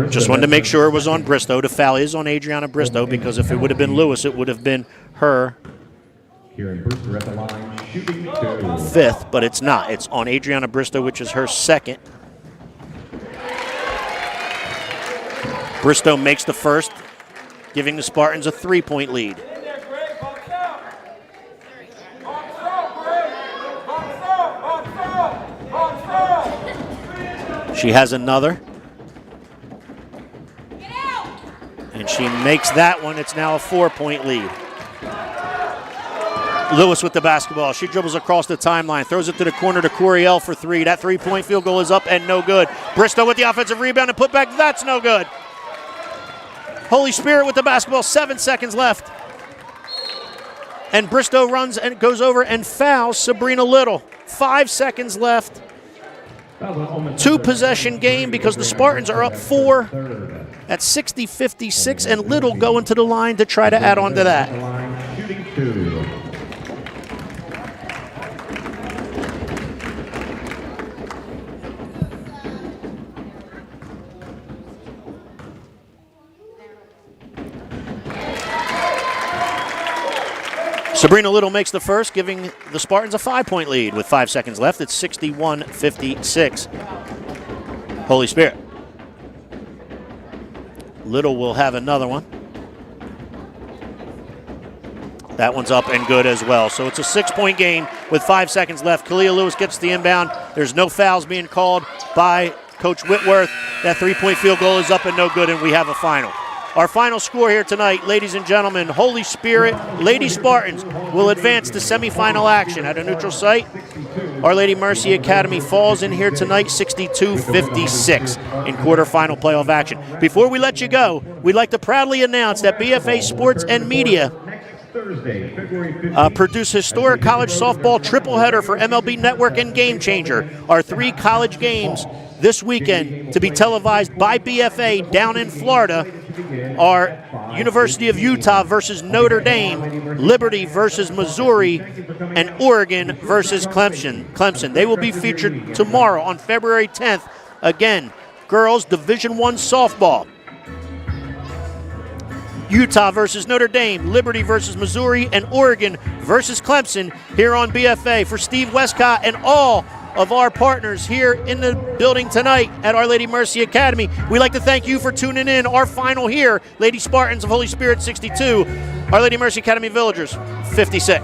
Just wanted to make sure it was on Bristow. The foul is on Adriana Bristow, because if it would have been Lewis, it would have been her fifth, but it's not. It's on Adriana Bristow, which is her second. Bristow makes the first, giving the Spartans a 3-point lead. She has another. And she makes that one. It's now a 4-point lead. Lewis with the basketball. She dribbles across the timeline, throws it to the corner to Coriel for 3. That 3-point field goal is up and no good. Bristow with the offensive rebound and put back. That's no good. Holy Spirit with the basketball. 7 seconds left. And Bristow runs and goes over and fouls Sabrina Little. 5 seconds left. 2-possession game because the Spartans are up 4 at 60-56, and Little going to the line to try to add on to that. Sabrina Little makes the first, giving the Spartans a 5-point lead with 5 seconds left. It's 61-56. Holy Spirit. Little will have another one. That one's up and good as well. So it's a 6-point game with 5 seconds left. Kalia Lewis gets the inbound. There's no fouls being called by Coach Whitworth. That 3-point field goal is up and no good, and we have a final. Our final score here tonight, ladies and gentlemen, Holy Spirit Lady Spartans will advance to semifinal action at a neutral site. Our Lady Mercy Academy falls in here tonight 62-56 in quarterfinal playoff action. Before we let you go, we'd like to proudly announce that BFA Sports and Media produce historic college softball triple header for MLB Network and Game Changer. Our 3 college games this weekend to be televised by BFA down in Florida are University of Utah versus Notre Dame, Liberty versus Missouri, and Oregon versus Clemson. They will be featured tomorrow on February 10th. Again, girls Division I softball. Utah versus Notre Dame, Liberty versus Missouri, and Oregon versus Clemson here on BFA. For Steve Westcott and all of our partners here in the building tonight at Our Lady Mercy Academy, we'd like to thank you for tuning in. Our final here, Lady Spartans of Holy Spirit 62, Our Lady Mercy Academy Villagers 56.